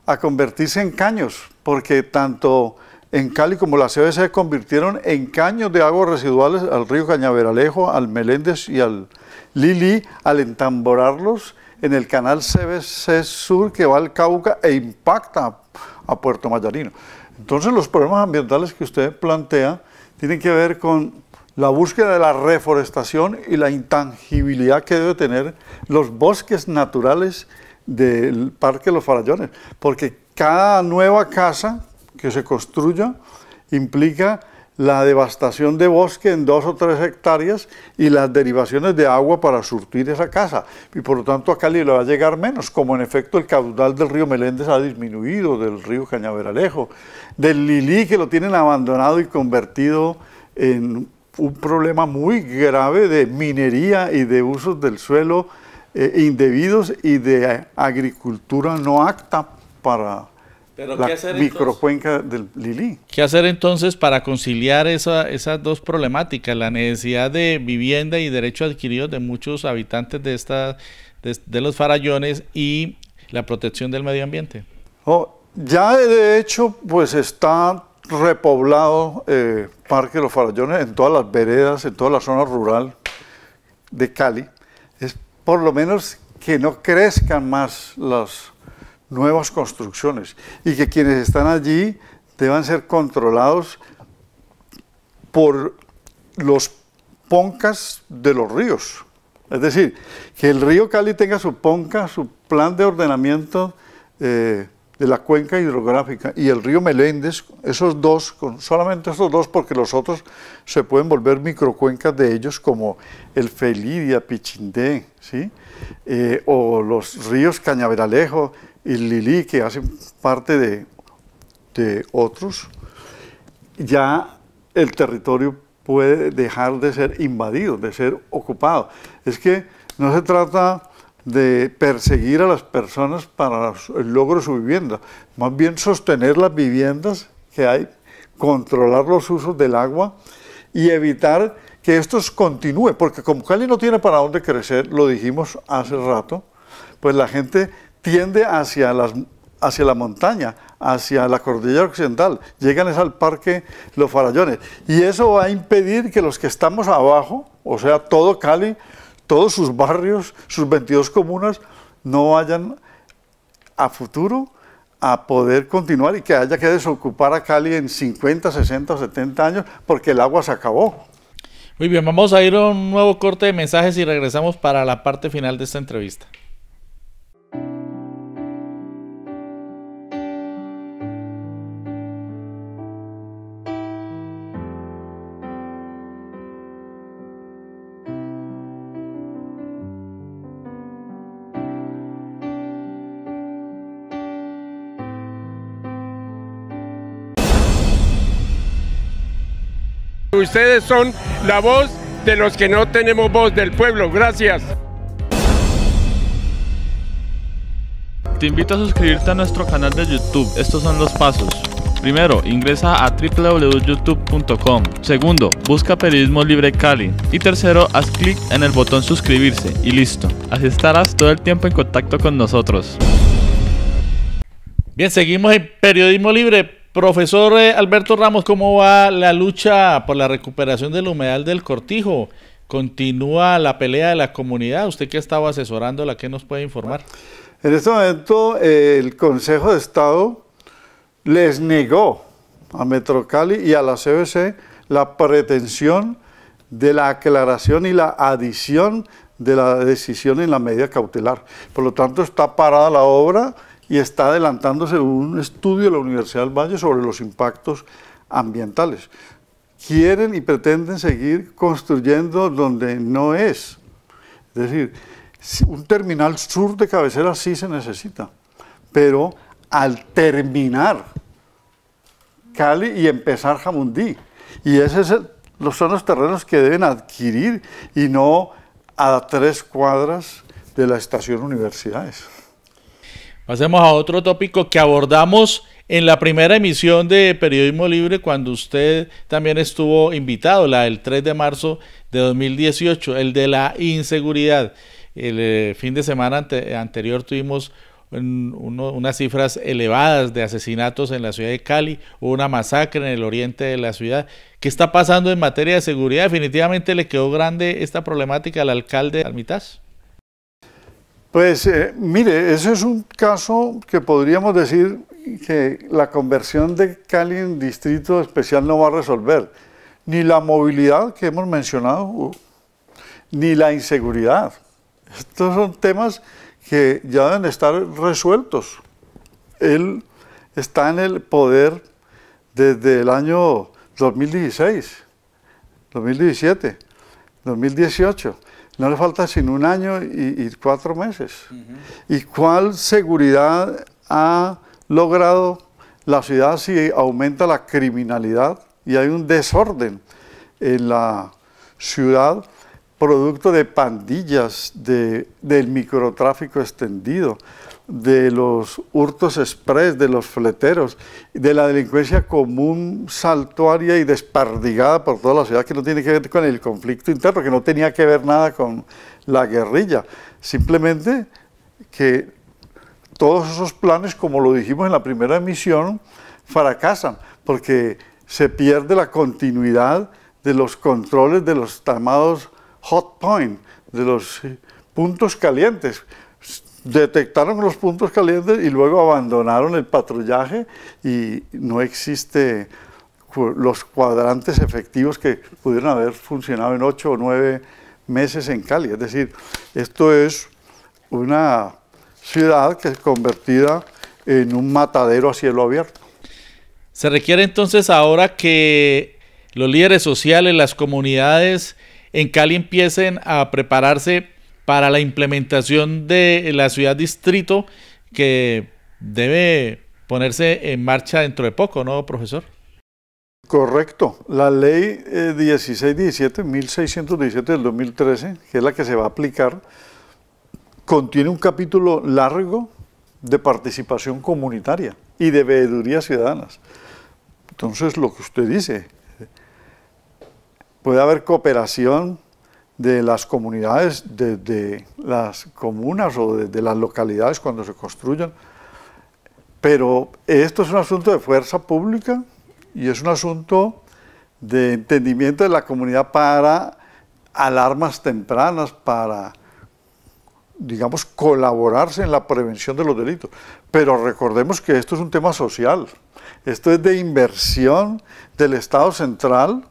a convertirse en caños, porque tanto en Cali como la CBC se convirtieron en caños de aguas residuales al río Cañaveralejo, al Meléndez y al Lili, al entamborarlos en el canal CBC Sur que va al Cauca e impacta a Puerto Mayarino. Entonces los problemas ambientales que usted plantea tienen que ver con la búsqueda de la reforestación y la intangibilidad que debe tener los bosques naturales del Parque Los Farallones, porque cada nueva casa que se construya implica la devastación de bosque en 2 o 3 hectáreas y las derivaciones de agua para surtir esa casa, y por lo tanto a Cali le va a llegar menos, como en efecto el caudal del río Meléndez ha disminuido, del río Cañaveralejo, del Lili, que lo tienen abandonado y convertido en un problema muy grave de minería y de usos del suelo indebidos y de agricultura no apta para la microcuenca del Lili. ¿Qué hacer entonces para conciliar esas dos problemáticas, la necesidad de vivienda y derecho adquirido de muchos habitantes de los Farallones y la protección del medio ambiente? Ya de hecho pues está repoblado Parque Los Farallones en todas las veredas, en toda la zona rural de Cali. Es por lo menos que no crezcan más las nuevas construcciones y que quienes están allí deban ser controlados por los poncas de los ríos. Es decir, que el río Cali tenga su ponca, su plan de ordenamiento de la cuenca hidrográfica, y el río Meléndez, esos dos, solamente esos dos, porque los otros se pueden volver microcuencas de ellos, como el Felidia, Pichindé, ¿sí? O los ríos Cañaveralejo y Lili, que hacen parte de otros, ya el territorio puede dejar de ser invadido, de ser ocupado. Es que no se trata de perseguir a las personas para el logro de su vivienda, más bien sostener las viviendas que hay, controlar los usos del agua y evitar que estos continúen, porque como Cali no tiene para dónde crecer, lo dijimos hace rato, pues la gente tiende hacia las hacia la montaña, hacia la cordillera occidental, llegan es al Parque Los Farallones. Y eso va a impedir que los que estamos abajo, o sea, todo Cali, todos sus barrios, sus 22 comunas, no vayan a futuro a poder continuar y que haya que desocupar a Cali en 50, 60 o 70 años porque el agua se acabó. Muy bien, vamos a ir a un nuevo corte de mensajes y regresamos para la parte final de esta entrevista. Ustedes son la voz de los que no tenemos voz, del pueblo. Gracias. Te invito a suscribirte a nuestro canal de YouTube. Estos son los pasos. Primero, ingresa a www.youtube.com. Segundo, busca Periodismo Libre Cali. Y tercero, haz clic en el botón suscribirse y listo. Así estarás todo el tiempo en contacto con nosotros. Bien, seguimos en Periodismo Libre. Profesor Alberto Ramos, ¿cómo va la lucha por la recuperación del humedal del Cortijo? ¿Continúa la pelea de la comunidad? Usted que ha estado asesorándola, ¿qué nos puede informar? En este momento el Consejo de Estado les negó a Metrocali y a la CBC la pretensión de la aclaración y la adición de la decisión en la medida cautelar. Por lo tanto, está parada la obra y está adelantándose un estudio de la Universidad del Valle sobre los impactos ambientales. Quieren y pretenden seguir construyendo donde no es. Es decir, un terminal sur de cabecera sí se necesita, pero al terminar Cali y empezar Jamundí, y ese es son los terrenos que deben adquirir y no a 3 cuadras de la estación Universidades. Pasemos a otro tópico que abordamos en la primera emisión de Periodismo Libre cuando usted también estuvo invitado, la del 3 de marzo de 2018, el de la inseguridad. El fin de semana anterior tuvimos unas cifras elevadas de asesinatos en la ciudad de Cali, hubo una masacre en el oriente de la ciudad. ¿Qué está pasando en materia de seguridad? Definitivamente le quedó grande esta problemática al alcalde Almitaz. Pues mire, ese es un caso que podríamos decir que la conversión de Cali en distrito especial no va a resolver ni la movilidad que hemos mencionado, ni la inseguridad. Estos son temas que ya deben estar resueltos. Él está en el poder desde el año 2016, 2017, 2018. No le falta sino 1 año y 4 meses. ¿Y cuál seguridad ha logrado la ciudad si aumenta la criminalidad y hay un desorden en la ciudad producto de pandillas, del microtráfico extendido, de los hurtos express, de los fleteros, de la delincuencia común saltuaria y desperdigada por toda la ciudad, que no tiene que ver con el conflicto interno, que no tenía que ver nada con la guerrilla, simplemente que todos esos planes, como lo dijimos en la primera emisión, fracasan, porque se pierde la continuidad de los controles de los llamados hot point, de los puntos calientes. Detectaron los puntos calientes y luego abandonaron el patrullaje y no existe los cuadrantes efectivos que pudieran haber funcionado en 8 o 9 meses en Cali. Es decir, esto es una ciudad que es convertida en un matadero a cielo abierto. Se requiere entonces ahora que los líderes sociales, las comunidades en Cali empiecen a prepararse para la implementación de la ciudad distrito que debe ponerse en marcha dentro de poco, ¿no, profesor? Correcto. La ley 1617 del 2013, que es la que se va a aplicar, contiene un capítulo largo de participación comunitaria y de veedurías ciudadanas. Entonces, lo que usted dice, puede haber cooperación de las comunidades, de las comunas o de las localidades cuando se construyan, Pero esto es un asunto de fuerza pública y es un asunto de entendimiento de la comunidad para alarmas tempranas, para, digamos, colaborarse en la prevención de los delitos. Pero recordemos que esto es un tema social, esto es de inversión del Estado central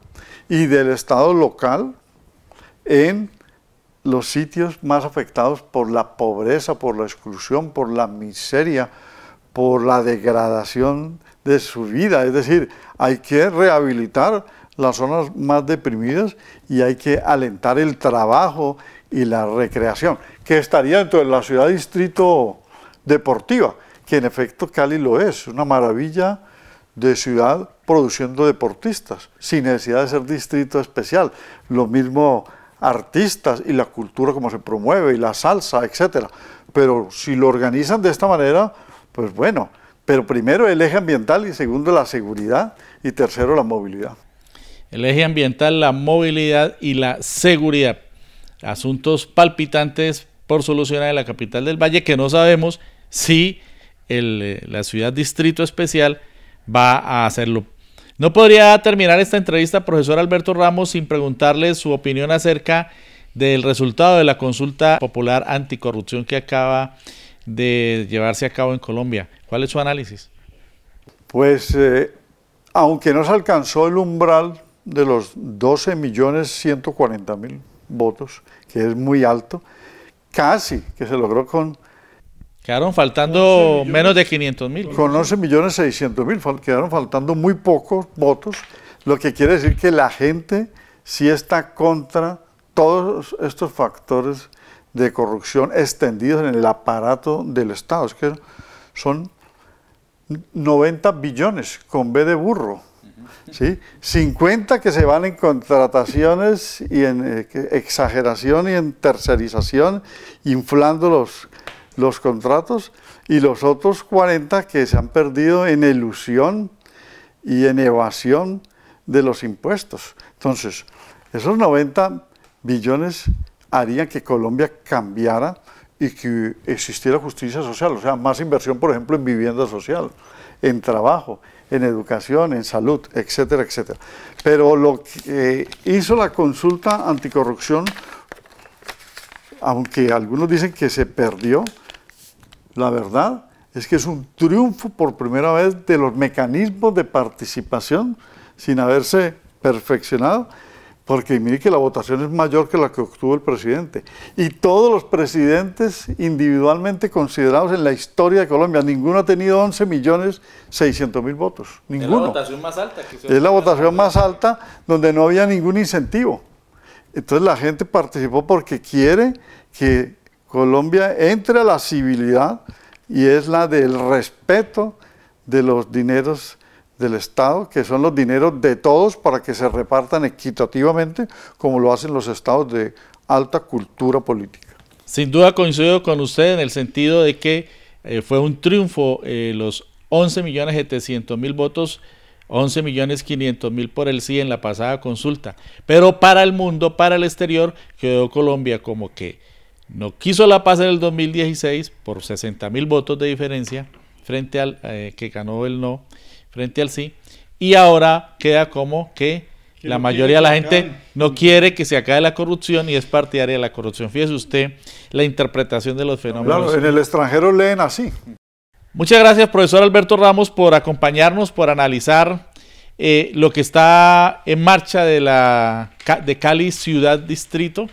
y del Estado local en los sitios más afectados por la pobreza, por la exclusión, por la miseria, por la degradación de su vida. Es decir, hay que rehabilitar las zonas más deprimidas y hay que alentar el trabajo y la recreación, que estaría dentro de la ciudad distrito deportiva, que en efecto Cali lo es, una maravilla de ciudad produciendo deportistas, sin necesidad de ser distrito especial. Lo mismo artistas y la cultura como se promueve, y la salsa, etcétera. Pero si lo organizan de esta manera, pues bueno, pero primero el eje ambiental y segundo la seguridad y tercero la movilidad. El eje ambiental, la movilidad y la seguridad. Asuntos palpitantes por solucionar en la capital del Valle, que no sabemos si la ciudad distrito especial va a hacerlo. No podría terminar esta entrevista, profesor Alberto Ramos, sin preguntarle su opinión acerca del resultado de la consulta popular anticorrupción que acaba de llevarse a cabo en Colombia. ¿Cuál es su análisis? Pues aunque no se alcanzó el umbral de los 12.140.000 votos, que es muy alto, casi que se logró con... Quedaron faltando menos de 500.000. Con 11.600.000, quedaron faltando muy pocos votos, lo que quiere decir que la gente sí está contra todos estos factores de corrupción extendidos en el aparato del Estado. Es que son 90 billones con B de burro, ¿sí? 50 que se van en contrataciones y en exageración y en tercerización, inflando los contratos, y los otros 40 que se han perdido en elusión y en evasión de los impuestos. Entonces, esos 90 billones harían que Colombia cambiara y que existiera justicia social, o sea, más inversión, por ejemplo, en vivienda social, en trabajo, en educación, en salud, etcétera, etcétera. Pero lo que hizo la consulta anticorrupción, aunque algunos dicen que se perdió, la verdad es que es un triunfo por primera vez de los mecanismos de participación sin haberse perfeccionado, porque mire que la votación es mayor que la que obtuvo el presidente. Y todos los presidentes individualmente considerados en la historia de Colombia, ninguno ha tenido 11.600.000 votos. Ninguno. Es la votación más alta. Es la votación más alta donde no había ningún incentivo. Entonces la gente participó porque quiere que Colombia entre a la civilidad, y es la del respeto de los dineros del Estado, que son los dineros de todos para que se repartan equitativamente, como lo hacen los estados de alta cultura política. Sin duda coincido con usted en el sentido de que fue un triunfo los 11.700.000 votos, 11.500.000 por el sí en la pasada consulta, pero para el mundo, para el exterior, quedó Colombia como que no quiso la paz en el 2016 por 60.000 votos de diferencia frente al que ganó el no, frente al sí, y ahora queda como que la mayoría de la gente no quiere que se acabe la corrupción y es partidaria de la corrupción. Fíjese usted la interpretación de los fenómenos. Claro, en el extranjero leen así. Muchas gracias, profesor Alberto Ramos, por acompañarnos, por analizar lo que está en marcha de Cali Ciudad Distrito,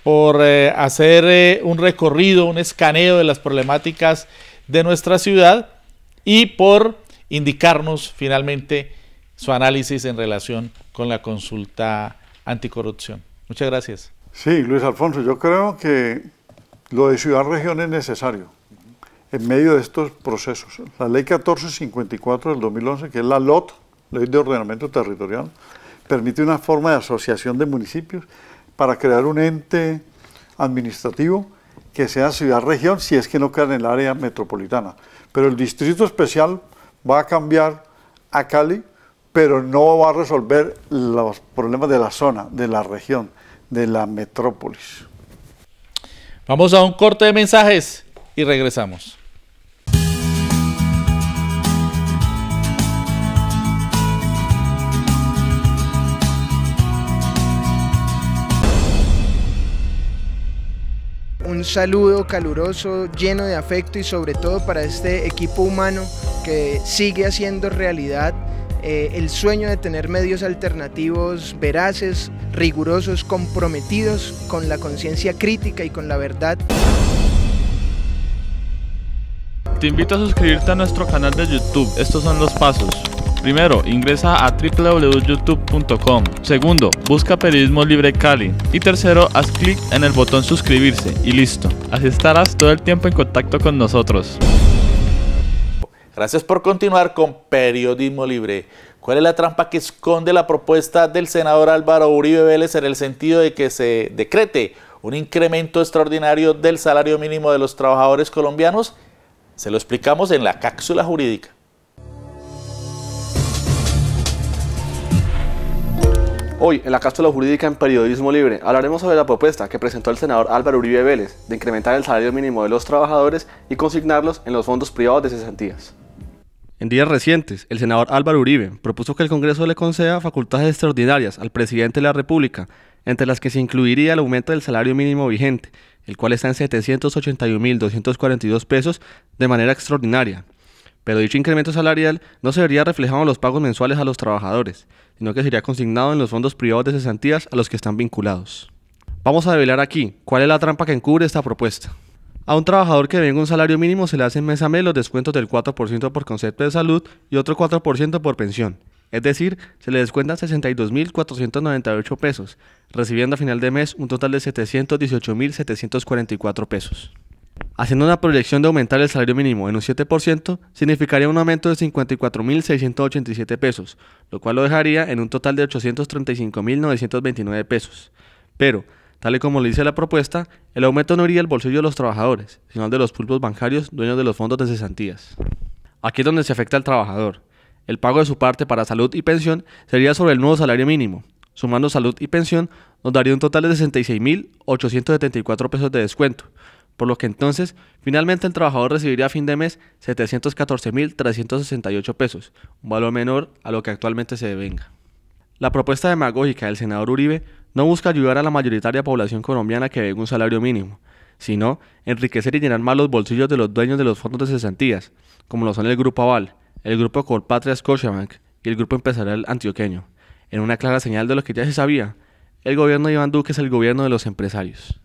por hacer un recorrido, un escaneo de las problemáticas de nuestra ciudad y por indicarnos finalmente su análisis en relación con la consulta anticorrupción. Muchas gracias. Sí, Luis Alfonso, yo creo que lo de ciudad-región es necesario en medio de estos procesos. La ley 1454 del 2011, que es la LOT, Ley de Ordenamiento Territorial, permite una forma de asociación de municipios para crear un ente administrativo que sea ciudad-región si es que no queda en el área metropolitana. Pero el distrito especial va a cambiar a Cali, pero no va a resolver los problemas de la zona, de la región, de la metrópolis. Vamos a un corte de mensajes y regresamos. un saludo caluroso, lleno de afecto y sobre todo para este equipo humano que sigue haciendo realidad el sueño de tener medios alternativos veraces, rigurosos, comprometidos con la conciencia crítica y con la verdad. Te invito a suscribirte a nuestro canal de YouTube. Estos son los pasos. Primero, ingresa a www.youtube.com. Segundo, busca Periodismo Libre Cali. Y tercero, haz clic en el botón suscribirse y listo. Así estarás todo el tiempo en contacto con nosotros. Gracias por continuar con Periodismo Libre. ¿Cuál es la trampa que esconde la propuesta del senador Álvaro Uribe Vélez en el sentido de que se decrete un incremento extraordinario del salario mínimo de los trabajadores colombianos? Se lo explicamos en la cápsula jurídica. Hoy, en la cápsula jurídica en Periodismo Libre, hablaremos sobre la propuesta que presentó el senador Álvaro Uribe Vélez de incrementar el salario mínimo de los trabajadores y consignarlos en los fondos privados de cesantías. En días recientes, el senador Álvaro Uribe propuso que el Congreso le conceda facultades extraordinarias al presidente de la República, entre las que se incluiría el aumento del salario mínimo vigente, el cual está en 781.242 pesos de manera extraordinaria. Pero dicho incremento salarial no se vería reflejado en los pagos mensuales a los trabajadores, sino que sería consignado en los fondos privados de cesantías a los que están vinculados. Vamos a revelar aquí cuál es la trampa que encubre esta propuesta. A un trabajador que venga un salario mínimo se le hacen mes a mes los descuentos del 4% por concepto de salud y otro 4% por pensión. Es decir, se le descuentan 62.498 pesos, recibiendo a final de mes un total de 718.744 pesos. Haciendo una proyección de aumentar el salario mínimo en un 7%, significaría un aumento de 54.687 pesos, lo cual lo dejaría en un total de 835.929 pesos. Pero, tal y como le dice la propuesta, el aumento no iría al bolsillo de los trabajadores, sino al de los pulpos bancarios dueños de los fondos de cesantías. Aquí es donde se afecta al trabajador. El pago de su parte para salud y pensión sería sobre el nuevo salario mínimo. Sumando salud y pensión, nos daría un total de 66.874 pesos de descuento, por lo que entonces, finalmente el trabajador recibiría a fin de mes 714.368 pesos, un valor menor a lo que actualmente se devenga. La propuesta demagógica del senador Uribe no busca ayudar a la mayoritaria población colombiana que venga un salario mínimo, sino enriquecer y llenar más los bolsillos de los dueños de los fondos de cesantías, como lo son el Grupo Aval, el Grupo Colpatria Scotiabank y el Grupo Empresarial Antioqueño. En una clara señal de lo que ya se sabía, el gobierno de Iván Duque es el gobierno de los empresarios.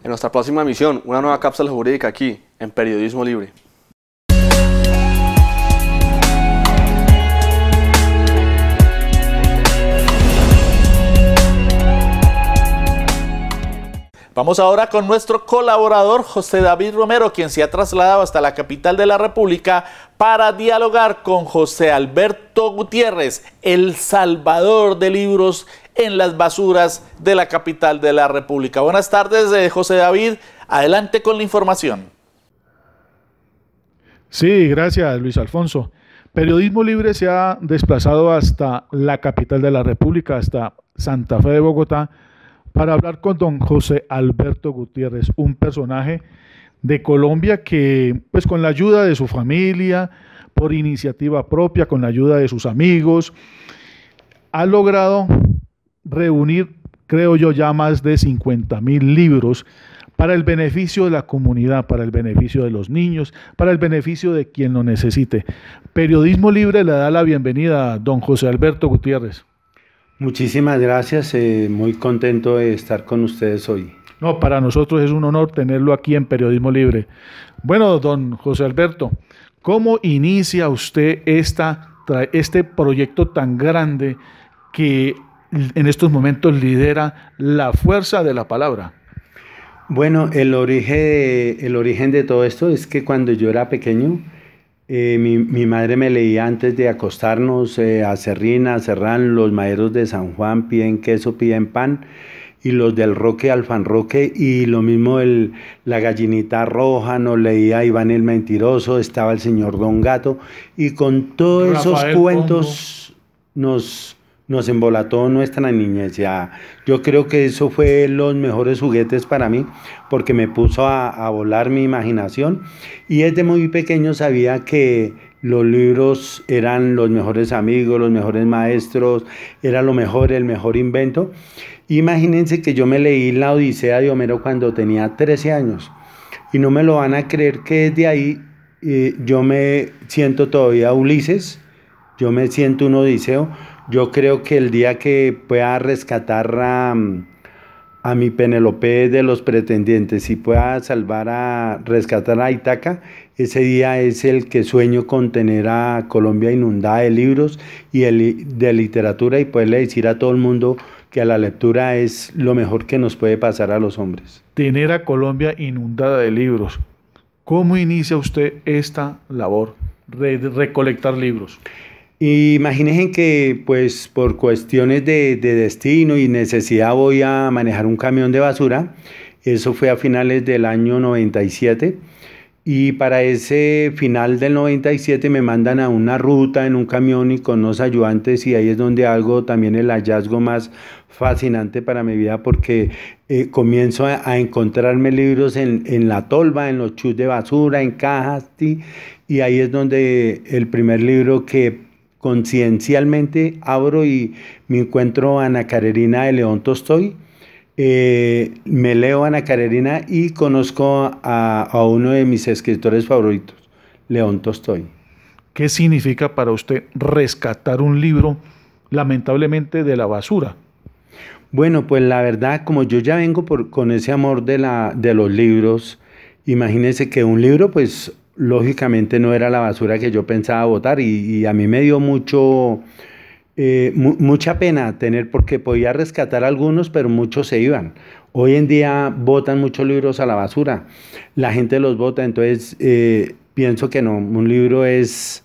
En nuestra próxima emisión, una nueva cápsula jurídica aquí, en Periodismo Libre. Vamos ahora con nuestro colaborador José David Romero, quien se ha trasladado hasta la capital de la República para dialogar con José Alberto Gutiérrez, el salvador de libros en las basuras de la capital de la República. Buenas tardes, José David. Adelante con la información. Sí, gracias, Luis Alfonso. Periodismo Libre se ha desplazado hasta la capital de la República, hasta Santa Fe de Bogotá, para hablar con don José Alberto Gutiérrez, un personaje de Colombia que, pues con la ayuda de su familia, por iniciativa propia, con la ayuda de sus amigos, ha logrado reunir, creo yo, ya más de 50.000 libros para el beneficio de la comunidad, para el beneficio de los niños, para el beneficio de quien lo necesite. Periodismo Libre le da la bienvenida a don José Alberto Gutiérrez. Muchísimas gracias, muy contento de estar con ustedes hoy. No, para nosotros es un honor tenerlo aquí en Periodismo Libre. Bueno, don José Alberto, ¿cómo inicia usted este proyecto tan grande que en estos momentos lidera la fuerza de la palabra? Bueno, el origen de todo esto es que cuando yo era pequeño, mi madre me leía antes de acostarnos a Serrina, a Serrán, los maderos de San Juan, pie en queso, pie en pan, y los del Roque, Alfanroque, y lo mismo la gallinita roja, nos leía Iván el Mentiroso, estaba el señor Don Gato, y con todos esos cuentos nos embolató nuestra niñez. Ya, yo creo que eso fue los mejores juguetes para mí, porque me puso a volar mi imaginación, y desde muy pequeño sabía que los libros eran los mejores amigos, los mejores maestros, era lo mejor, el mejor invento. Imagínense que yo me leí la Odisea de Homero cuando tenía 13 años y no me lo van a creer que desde ahí yo me siento todavía Ulises, yo me siento un Odiseo. Yo creo que el día que pueda rescatar a mi Penélope de los pretendientes y pueda rescatar a Ítaca, ese día es el que sueño con tener a Colombia inundada de libros y de literatura y poderle decir a todo el mundo que la lectura es lo mejor que nos puede pasar a los hombres. Tener a Colombia inundada de libros. ¿Cómo inicia usted esta labor de recolectar libros? Imaginen que pues por cuestiones de destino y necesidad voy a manejar un camión de basura. Eso fue a finales del año 97 y para ese final del 97 me mandan a una ruta en un camión y con unos ayudantes y ahí es donde hago también el hallazgo más fascinante para mi vida porque comienzo a encontrarme libros en la tolva, en los chus de basura, en cajas y ahí es donde el primer libro que conciencialmente abro y me encuentro Ana Karenina de León Tolstoy. Me leo Ana Karenina y conozco a uno de mis escritores favoritos, León Tolstoy. ¿Qué significa para usted rescatar un libro, lamentablemente, de la basura? Bueno, pues la verdad, como yo ya vengo con ese amor de los libros, imagínense que un libro, pues, lógicamente no era la basura que yo pensaba botar y a mí me dio mucha pena porque podía rescatar algunos, pero muchos se iban. Hoy en día botan muchos libros a la basura, la gente los bota, entonces pienso que no, un libro es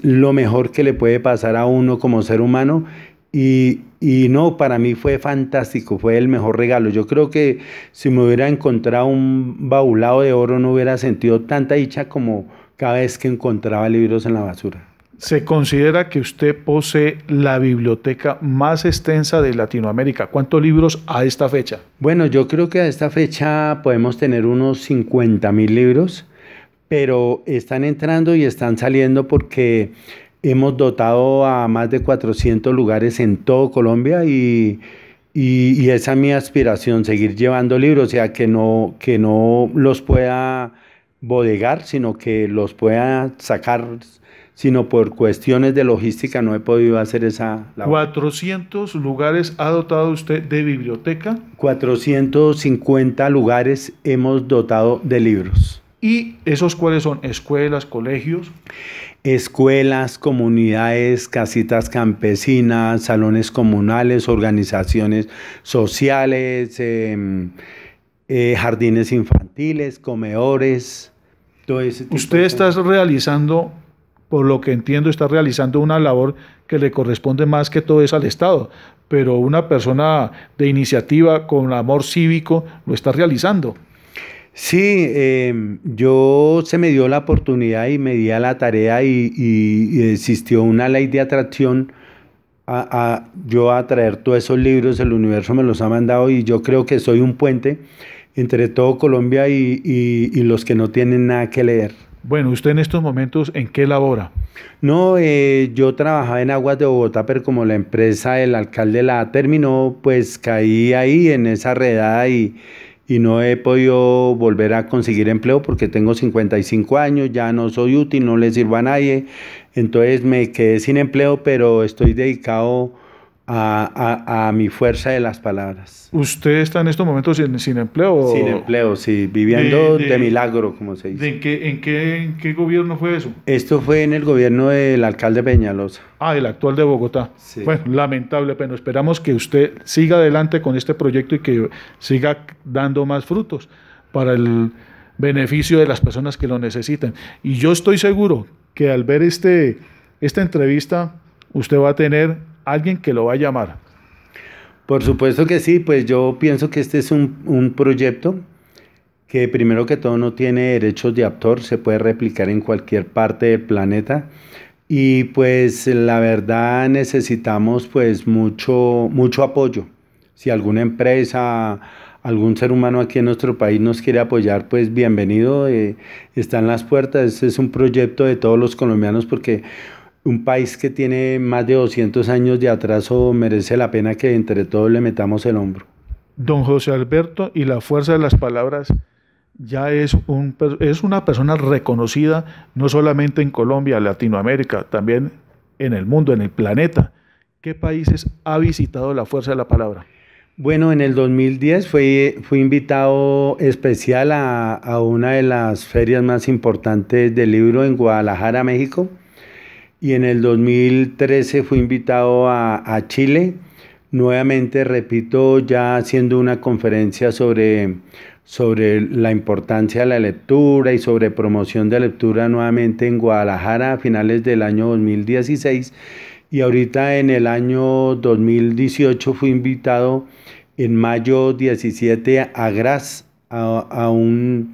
lo mejor que le puede pasar a uno como ser humano y no, para mí fue fantástico, fue el mejor regalo. Yo creo que si me hubiera encontrado un baulado de oro no hubiera sentido tanta dicha como cada vez que encontraba libros en la basura. Se considera que usted posee la biblioteca más extensa de Latinoamérica. ¿Cuántos libros a esta fecha? Bueno, yo creo que a esta fecha podemos tener unos 50,000 libros, pero están entrando y están saliendo porque hemos dotado a más de 400 lugares en todo Colombia y esa es mi aspiración, seguir llevando libros, o sea, que no los pueda bodegar, sino que los pueda sacar, sino por cuestiones de logística no he podido hacer esa labor. ¿400 lugares ha dotado usted de biblioteca? 450 lugares hemos dotado de libros. ¿Y esos cuáles son? ¿Escuelas, colegios? Escuelas, comunidades, casitas campesinas, salones comunales, organizaciones sociales, jardines infantiles, comedores, todo ese tipo. Usted está realizando, por lo que entiendo, está realizando una labor que le corresponde más que todo es al Estado, pero una persona de iniciativa con amor cívico lo está realizando. Sí, se me dio la oportunidad y me di a la tarea y existió una ley de atracción yo a traer todos esos libros, el universo me los ha mandado y yo creo que soy un puente entre todo Colombia y los que no tienen nada que leer. Bueno, ¿usted en estos momentos en qué labora? No, yo trabajaba en Aguas de Bogotá, pero como la empresa del alcalde la terminó, pues caí ahí en esa redada y no he podido volver a conseguir empleo porque tengo 55 años, ya no soy útil, no le sirvo a nadie, entonces me quedé sin empleo, pero estoy dedicado a mi fuerza de las palabras. ¿Usted está en estos momentos sin empleo? Sin empleo, sí, viviendo de milagro, como se dice. ¿En qué gobierno fue eso? Esto fue en el gobierno del alcalde Peñalosa. Ah, el actual de Bogotá. Sí. Bueno, lamentable, pero esperamos que usted siga adelante con este proyecto y que siga dando más frutos para el beneficio de las personas que lo necesitan. Y yo estoy seguro que al ver esta entrevista, usted va a tener alguien que lo va a llamar. Por supuesto que sí, pues yo pienso que este es un proyecto que primero que todo no tiene derechos de autor, se puede replicar en cualquier parte del planeta y pues la verdad necesitamos pues mucho apoyo. Si alguna empresa, algún ser humano aquí en nuestro país nos quiere apoyar, pues bienvenido, están las puertas. Este es un proyecto de todos los colombianos porque un país que tiene más de 200 años de atraso merece la pena que entre todos le metamos el hombro. Don José Alberto, y la fuerza de las palabras ya es una persona reconocida no solamente en Colombia, Latinoamérica, también en el mundo, en el planeta. ¿Qué países ha visitado la fuerza de la palabra? Bueno, en el 2010 fui invitado especial a una de las ferias más importantes del libro en Guadalajara, México. Y en el 2013 fui invitado a Chile, nuevamente, repito, ya haciendo una conferencia sobre la importancia de la lectura y sobre promoción de lectura nuevamente en Guadalajara a finales del año 2016. Y ahorita en el año 2018 fui invitado en mayo 17 a Graz, a un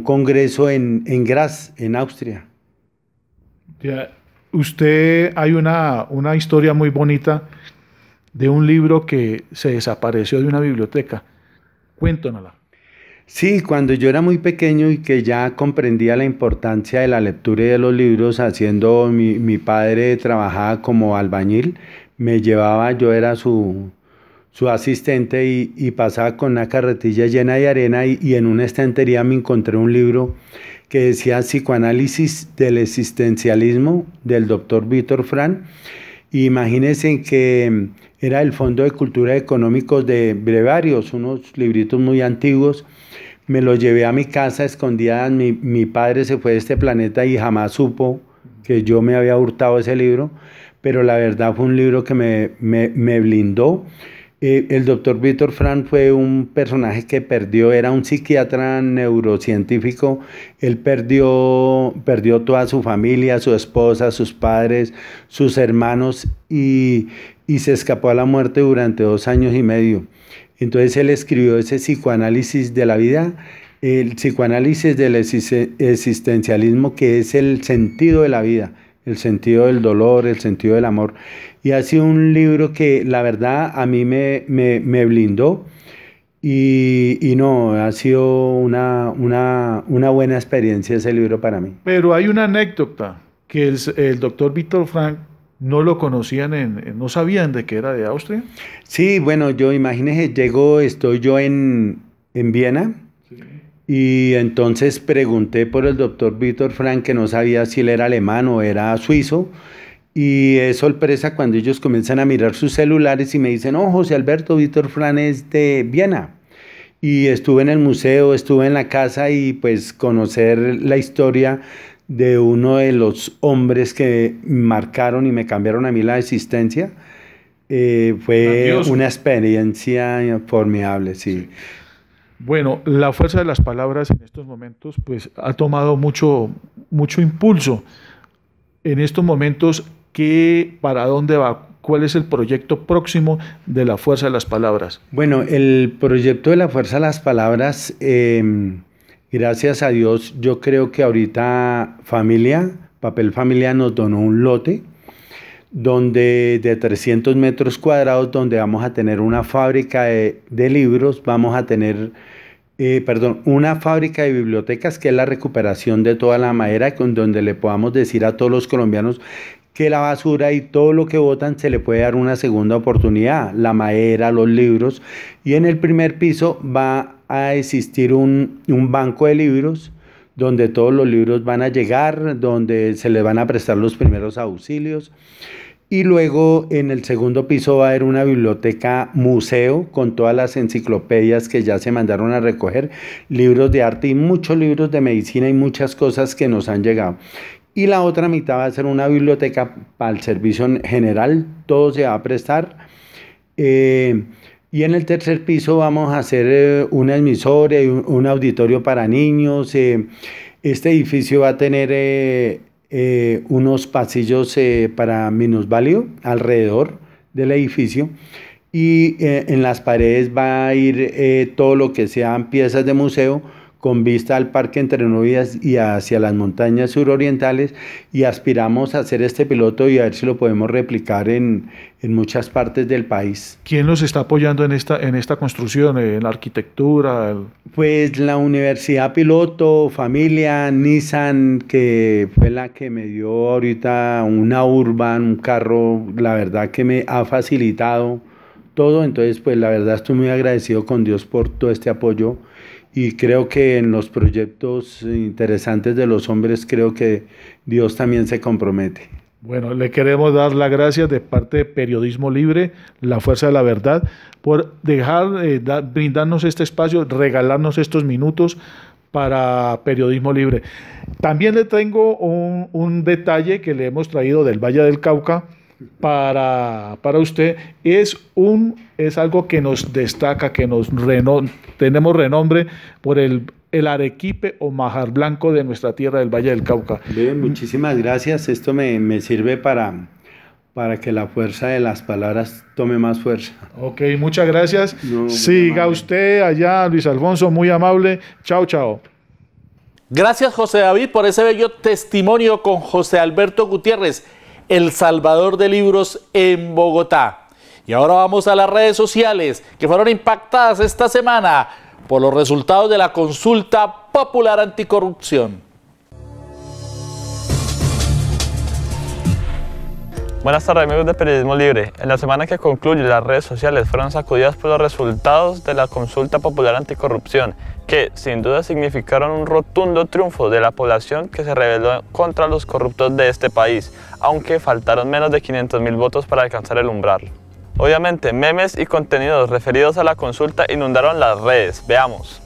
congreso en Graz, en Austria. Ya, usted, hay una historia muy bonita de un libro que se desapareció de una biblioteca. Cuéntanosla. Sí, cuando yo era muy pequeño y que ya comprendía la importancia de la lectura y de los libros, mi padre trabajaba como albañil, me llevaba, yo era su asistente y pasaba con una carretilla llena de arena y en una estantería me encontré un libro que decía Psicoanálisis del Existencialismo del doctor Víctor Frank. Imagínense que era el Fondo de Cultura Económicos de Brevarios, unos libritos muy antiguos. Me lo llevé a mi casa escondida. Mi padre se fue de este planeta y jamás supo que yo me había hurtado ese libro, pero la verdad fue un libro que me blindó. El doctor Víctor Frank fue un personaje que era un psiquiatra neurocientífico. Él perdió toda su familia, su esposa, sus padres, sus hermanos y se escapó a la muerte durante 2 años y medio. Entonces él escribió ese psicoanálisis de la vida, el psicoanálisis del existencialismo, que es el sentido de la vida, el sentido del dolor, el sentido del amor. Y ha sido un libro que la verdad a mí me blindó y no, ha sido una buena experiencia ese libro para mí. Pero hay una anécdota que el doctor Víctor Frank no lo conocían, no sabían de que era de Austria. Sí, bueno, imagínese, estoy yo en Viena. Sí. Y entonces pregunté por el doctor Víctor Frank, que no sabía si él era alemán o era suizo. Y es sorpresa cuando ellos comienzan a mirar sus celulares y me dicen, oh, José Alberto, Víctor Frank es de Viena. Y estuve en el museo, estuve en la casa y pues conocer la historia de uno de los hombres que marcaron y me cambiaron a mí la existencia, fue grandioso. Una experiencia formidable, sí. Bueno, la fuerza de las palabras en estos momentos pues ha tomado mucho impulso. En estos momentos, ¿para dónde va? ¿Cuál es el proyecto próximo de la fuerza de las palabras? Bueno, el proyecto de la fuerza de las palabras, gracias a Dios, yo creo que ahorita Papel Familia nos donó un lote de 300 metros cuadrados donde vamos a tener una fábrica de libros, vamos a tener, una fábrica de bibliotecas, que es la recuperación de toda la madera, donde le podamos decir a todos los colombianos que la basura y todo lo que botan se le puede dar una segunda oportunidad, la madera, los libros, y en el primer piso va a existir un banco de libros donde todos los libros van a llegar, donde se les van a prestar los primeros auxilios. Y luego en el segundo piso va a haber una biblioteca museo con todas las enciclopedias que ya se mandaron a recoger, libros de arte y muchos libros de medicina y muchas cosas que nos han llegado. Y la otra mitad va a ser una biblioteca para el servicio general, todo se va a prestar. Y en el tercer piso vamos a hacer una emisora y un auditorio para niños. Este edificio va a tener unos pasillos para minusválido alrededor del edificio. Y en las paredes va a ir todo lo que sean piezas de museo con vista al Parque Entre Novias y hacia las montañas surorientales, y aspiramos a hacer este piloto y a ver si lo podemos replicar en muchas partes del país. ¿Quién los está apoyando en esta construcción, en la arquitectura? Pues la Universidad Piloto, familia, Nissan, que fue la que me dio ahorita una Urban, un carro, la verdad que me ha facilitado todo. Entonces pues la verdad estoy muy agradecido con Dios por todo este apoyo, y creo que en los proyectos interesantes de los hombres creo que Dios también se compromete. Bueno, le queremos dar las gracias de parte de Periodismo Libre, La Fuerza de la Verdad, por brindarnos este espacio, regalarnos estos minutos para Periodismo Libre. También le tengo un detalle que le hemos traído del Valle del Cauca para usted. Es algo que nos destaca, que tenemos renombre por el arequipe o majar blanco de nuestra tierra del Valle del Cauca. Bien, muchísimas gracias. Esto me sirve para que la fuerza de las palabras tome más fuerza. Ok, muchas gracias. Siga usted allá, Luis Alfonso, muy amable. Chao, chao. Gracias, José David, por ese bello testimonio con José Alberto Gutiérrez, el salvador de libros en Bogotá. Y ahora vamos a las redes sociales que fueron impactadas esta semana por los resultados de la consulta popular anticorrupción. Buenas tardes, amigos de Periodismo Libre. En la semana que concluye, las redes sociales fueron sacudidas por los resultados de la consulta popular anticorrupción, que sin duda significaron un rotundo triunfo de la población que se rebeló contra los corruptos de este país, aunque faltaron menos de 500.000 votos para alcanzar el umbral. Obviamente, memes y contenidos referidos a la consulta inundaron las redes. Veamos.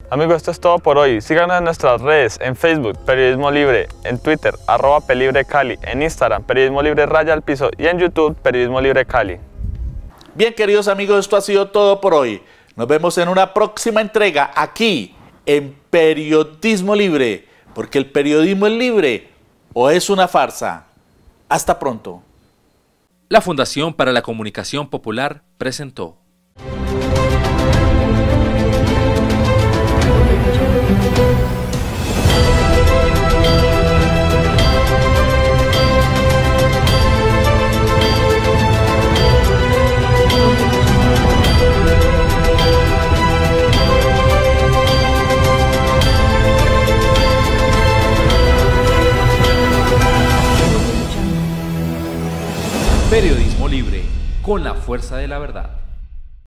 Amigos, esto es todo por hoy. Síganos en nuestras redes, en Facebook, Periodismo Libre, en Twitter, @PelibreCali, en Instagram, Periodismo Libre _ al piso, y en YouTube, Periodismo Libre Cali. Bien, queridos amigos, esto ha sido todo por hoy. Nos vemos en una próxima entrega aquí en Periodismo Libre, porque el periodismo es libre o es una farsa. Hasta pronto. La Fundación para la Comunicación Popular presentó. Periodismo Libre, con la fuerza de la verdad.